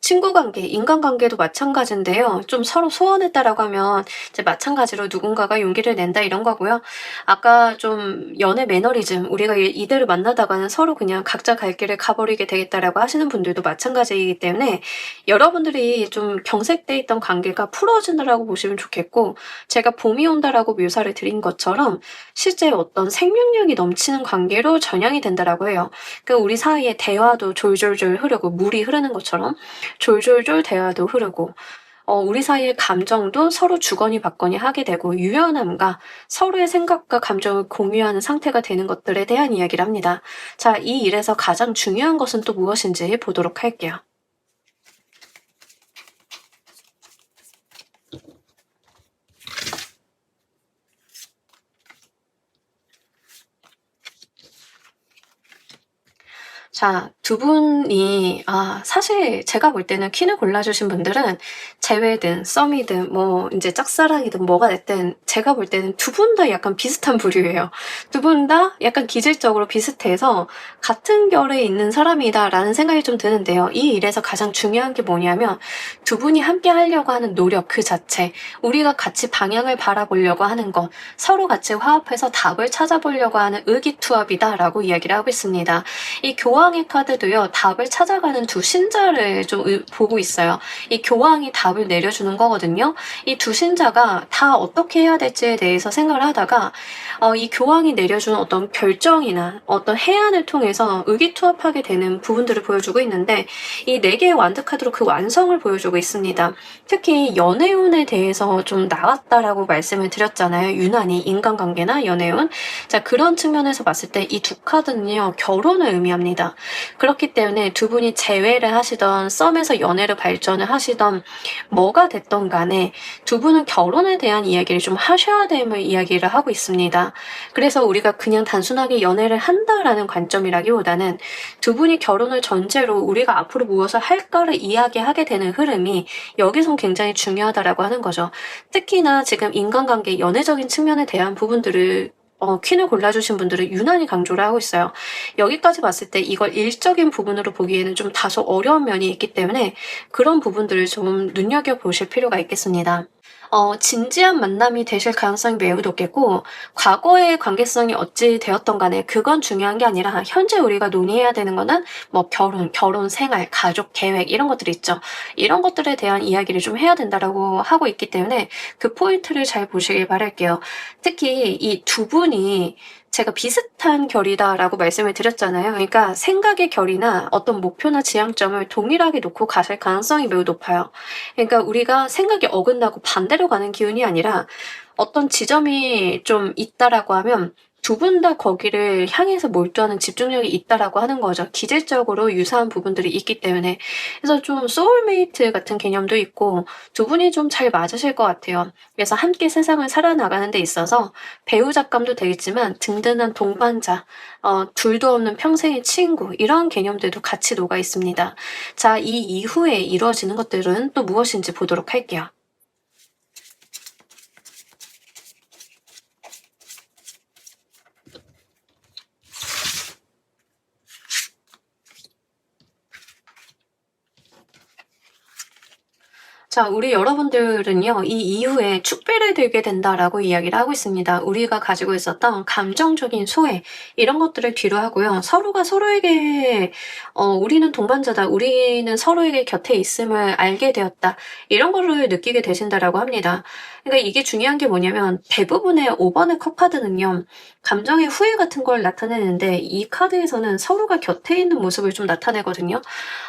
친구 관계, 인간관계도 마찬가지인데요. 좀 서로 소원했다라고 하면 이제 마찬가지로 누군가가 용기를 낸다 이런 거고요. 아까 좀 연애 매너리즘, 우리가 이대로 만나다가는 서로 그냥 각자 갈 길을 가버리게 되겠다라고 하시는 분들도 마찬가지이기 때문에 여러분들이 좀 경색돼 있던 관계가 풀어진다라고 보시면 좋겠고 제가 봄이 온다라고 묘사를 드린 것처럼 실제 어떤 생명력이 넘치는 관계로 전향이 된다라고 해요. 그러니까 우리 사이에 대화도 졸졸졸 흐르고 물이 흐르는 것처럼 졸졸졸 대화도 흐르고 우리 사이의 감정도 서로 주거니 받거니 하게 되고 유연함과 서로의 생각과 감정을 공유하는 상태가 되는 것들에 대한 이야기를 합니다. 자, 이 일에서 가장 중요한 것은 또 무엇인지 보도록 할게요. 자, 두 분이 사실 제가 볼 때는 퀸을 골라주신 분들은 재회든 썸이든 뭐 인제 짝사랑이든 뭐가 됐든 제가 볼 때는 두 분 다 약간 비슷한 부류예요. 두 분 다 약간 기질적으로 비슷해서 '같은 결에 있는 사람이다.'라는 생각이 좀 드는데요. 이 일에서 가장 중요한 게 뭐냐면 두 분이 함께 하려고 하는 노력 그 자체, 우리가 같이 방향을 바라보려고 하는 것, 서로 같이 화합해서 답을 찾아보려고 하는 의기투합이다라고 이야기를 하고 있습니다. 이 교환 교황의 카드도요, 답을 찾아가는 두 신자를 좀 보고 있어요. 이 교황이 답을 내려주는 거거든요. 이 두 신자가 다 어떻게 해야 될지에 대해서 생각을 하다가 이 교황이 내려주는 어떤 결정이나 어떤 해안을 통해서 의기투합하게 되는 부분들을 보여주고 있는데, 이 4개의 완드 카드로 그 완성을 보여주고 있습니다. 특히 연애운에 대해서 좀 나왔다라고 말씀을 드렸잖아요. 유난히 인간관계나 연애운. 자, 그런 측면에서 봤을 때 이 두 카드는요, 결혼을 의미합니다. 그렇기 때문에 두 분이 재회를 하시던, 썸에서 연애를 발전을 하시던, 뭐가 됐던 간에 두 분은 결혼에 대한 이야기를 좀 하셔야 됨을 이야기를 하고 있습니다. 그래서 우리가 그냥 단순하게 연애를 한다라는 관점이라기보다는 두 분이 결혼을 전제로 우리가 앞으로 무엇을 할까를 이야기하게 되는 흐름이 여기선 굉장히 중요하다라고 하는 거죠. 특히나 지금 인간관계, 연애적인 측면에 대한 부분들을 퀸을 골라주신 분들은 유난히 강조를 하고 있어요. 여기까지 봤을 때 이걸 일적인 부분으로 보기에는 좀 다소 어려운 면이 있기 때문에 그런 부분들을 좀 눈여겨보실 필요가 있겠습니다. 진지한 만남이 되실 가능성이 매우 높겠고, 과거의 관계성이 어찌 되었던 간에 그건 중요한 게 아니라 현재 우리가 논의해야 되는 거는 뭐 결혼 생활, 가족 계획 이런 것들이 있죠. 이런 것들에 대한 이야기를 좀 해야 된다라고 하고 있기 때문에 그 포인트를 잘 보시길 바랄게요. 특히 이 두 분이 제가 비슷한 결이다라고 말씀을 드렸잖아요. 그러니까 생각의 결이나 어떤 목표나 지향점을 동일하게 놓고 가실 가능성이 매우 높아요. 그러니까 우리가 생각이 어긋나고 반대로 가는 기운이 아니라 어떤 지점이 좀 있다라고 하면 두 분 다 거기를 향해서 몰두하는 집중력이 있다라고 하는 거죠. 기질적으로 유사한 부분들이 있기 때문에. 그래서 좀 소울메이트 같은 개념도 있고 두 분이 좀 잘 맞으실 것 같아요. 그래서 함께 세상을 살아나가는 데 있어서 배우자감도 되겠지만 든든한 동반자, 둘도 없는 평생의 친구 이런 개념들도 같이 녹아 있습니다. 자, 이 이후에 이루어지는 것들은 또 무엇인지 보도록 할게요. 자, 우리 여러분들은요, 이 이후에 축배를 들게 된다라고 이야기를 하고 있습니다. 우리가 가지고 있었던 감정적인 소외, 이런 것들을 뒤로 하고요. 서로가 서로에게, 우리는 동반자다, 우리는 서로에게 곁에 있음을 알게 되었다, 이런 거를 느끼게 되신다라고 합니다. 그러니까 이게 중요한 게 뭐냐면, 대부분의 5번의 컵 카드는요, 감정의 후회 같은 걸 나타내는데, 이 카드에서는 서로가 곁에 있는 모습을 좀 나타내거든요.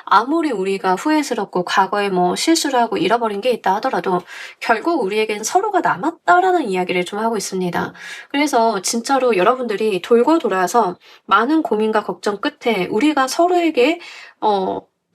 아무리 우리가 후회스럽고 과거에 뭐 실수를 하고 잃어버린 게 있다 하더라도 결국 우리에겐 서로가 남았다라는 이야기를 좀 하고 있습니다. 그래서 진짜로 여러분들이 돌고 돌아서 많은 고민과 걱정 끝에 우리가 서로에게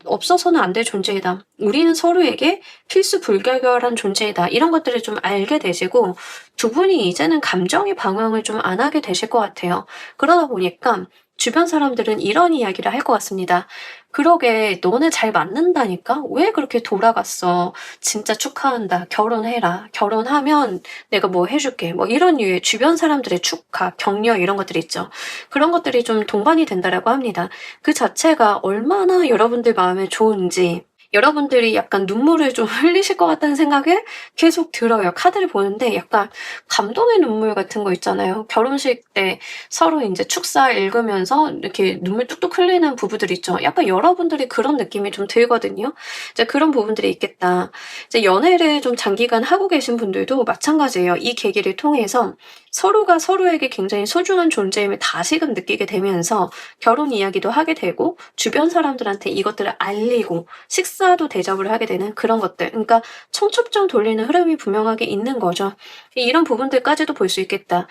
없어서는 안 될 존재이다. 우리는 서로에게 필수 불가결한 존재이다. 이런 것들을 좀 알게 되시고 두 분이 이제는 감정의 방황을 좀 안 하게 되실 것 같아요. 그러다 보니까 주변 사람들은 이런 이야기를 할 것 같습니다. 그러게 너네 잘 맞는다니까? 왜 그렇게 돌아갔어? 진짜 축하한다. 결혼해라. 결혼하면 내가 뭐 해줄게. 뭐 이런 류의 주변 사람들의 축하, 격려 이런 것들이 있죠. 그런 것들이 좀 동반이 된다라고 합니다. 그 자체가 얼마나 여러분들 마음에 좋은지 여러분들이 약간 눈물을 좀 흘리실 것 같다는 생각이 계속 들어요. 카드를 보는데 약간 감동의 눈물 같은 거 있잖아요. 결혼식 때 서로 이제 축사 읽으면서 이렇게 눈물 뚝뚝 흘리는 부부들 있죠. 약간 여러분들이 그런 느낌이 좀 들거든요. 이제 그런 부분들이 있겠다. 이제 연애를 좀 장기간 하고 계신 분들도 마찬가지예요. 이 계기를 통해서 서로가 서로에게 굉장히 소중한 존재임을 다시금 느끼게 되면서 결혼 이야기도 하게 되고 주변 사람들한테 이것들을 알리고 식사도 대접을 하게 되는 그런 것들. 그러니까 청첩장 돌리는 흐름이 분명하게 있는 거죠. 이런 부분들까지도 볼 수 있겠다.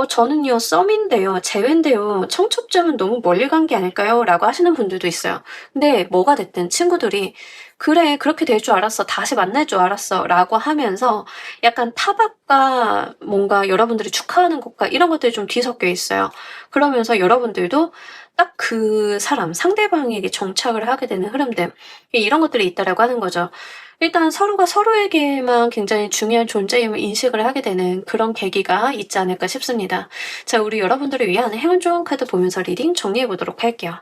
저는요, 썸인데요, 재회인데요, 청첩장은 너무 멀리 간 게 아닐까요? 라고 하시는 분들도 있어요. 근데 뭐가 됐든 친구들이 그래, 그렇게 될 줄 알았어. 다시 만날 줄 알았어. 라고 하면서 약간 타박과 뭔가 여러분들이 축하하는 것과 이런 것들이 좀 뒤섞여 있어요. 그러면서 여러분들도 딱 그 사람, 상대방에게 정착을 하게 되는 흐름들, 이런 것들이 있다라고 하는 거죠. 일단 서로가 서로에게만 굉장히 중요한 존재임을 인식을 하게 되는 그런 계기가 있지 않을까 싶습니다. 자, 우리 여러분들을 위한 행운 좋은 카드 보면서 리딩 정리해 보도록 할게요.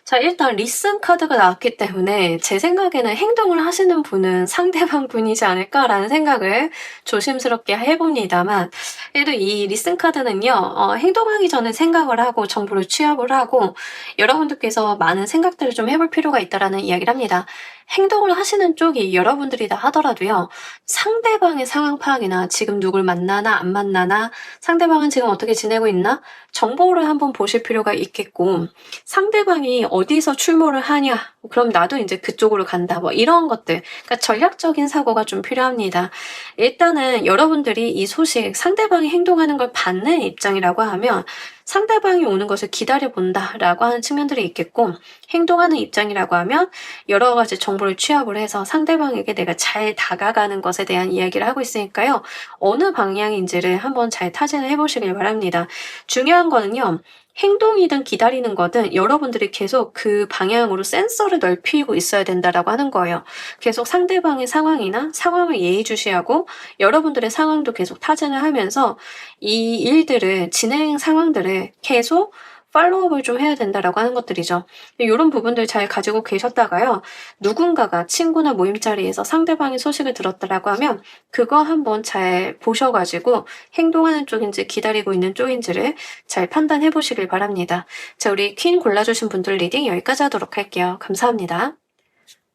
자, 일단 리슨 카드가 나왔기 때문에 제 생각에는 행동을 하시는 분은 상대방 분이지 않을까라는 생각을 조심스럽게 해봅니다만, 그래도 이 리슨 카드는요, 행동하기 전에 생각을 하고 정보를 취합을 하고 여러분들께서 많은 생각들을 좀 해볼 필요가 있다라는 이야기를 합니다. 행동을 하시는 쪽이 여러분들이다 하더라도요, 상대방의 상황 파악이나 지금 누굴 만나나 안 만나나, 상대방은 지금 어떻게 지내고 있나, 정보를 한번 보실 필요가 있겠고, 상대방이 어디서 출몰을 하냐, 그럼 나도 이제 그쪽으로 간다, 뭐 이런 것들. 그러니까 전략적인 사고가 좀 필요합니다. 일단은 여러분들이 이 소식, 상대방이 행동하는 걸 받는 입장이라고 하면 상대방이 오는 것을 기다려본다라고 하는 측면들이 있겠고, 행동하는 입장이라고 하면 여러 가지 정보를 취합을 해서 상대방에게 내가 잘 다가가는 것에 대한 이야기를 하고 있으니까요. 어느 방향인지를 한번 잘 타진을 해보시길 바랍니다. 중요한 거는요. 행동이든 기다리는 거든 여러분들이 계속 그 방향으로 센서를 넓히고 있어야 된다라고 하는 거예요. 계속 상대방의 상황이나 상황을 예의주시하고 여러분들의 상황도 계속 타진을 하면서 이 일들을, 진행 상황들을 계속 팔로우업을 좀 해야 된다라고 하는 것들이죠. 이런 부분들 잘 가지고 계셨다가요. 누군가가 친구나 모임 자리에서 상대방의 소식을 들었다라고 하면 그거 한번 잘 보셔가지고 행동하는 쪽인지 기다리고 있는 쪽인지를 잘 판단해 보시길 바랍니다. 자, 우리 퀸 골라주신 분들 리딩 여기까지 하도록 할게요. 감사합니다.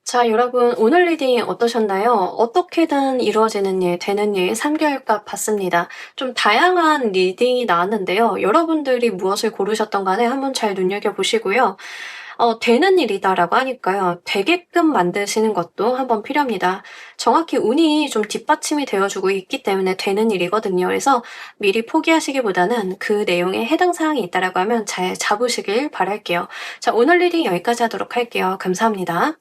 자, 여러분, 오늘 리딩 어떠셨나요? 어떻게든 이루어지는 일, 되는 일 3개월값 받습니다. 좀 다양한 리딩이 나왔는데요. 여러분들이 무엇을 고르셨던 간에 한번 잘 눈여겨보시고요. 되는 일이다라고 하니까요. 되게끔 만드시는 것도 한번 필요합니다. 정확히 운이 좀 뒷받침이 되어주고 있기 때문에 되는 일이거든요. 그래서 미리 포기하시기보다는 그 내용에 해당 사항이 있다라고 하면 잘 잡으시길 바랄게요. 자, 오늘 리딩 여기까지 하도록 할게요. 감사합니다.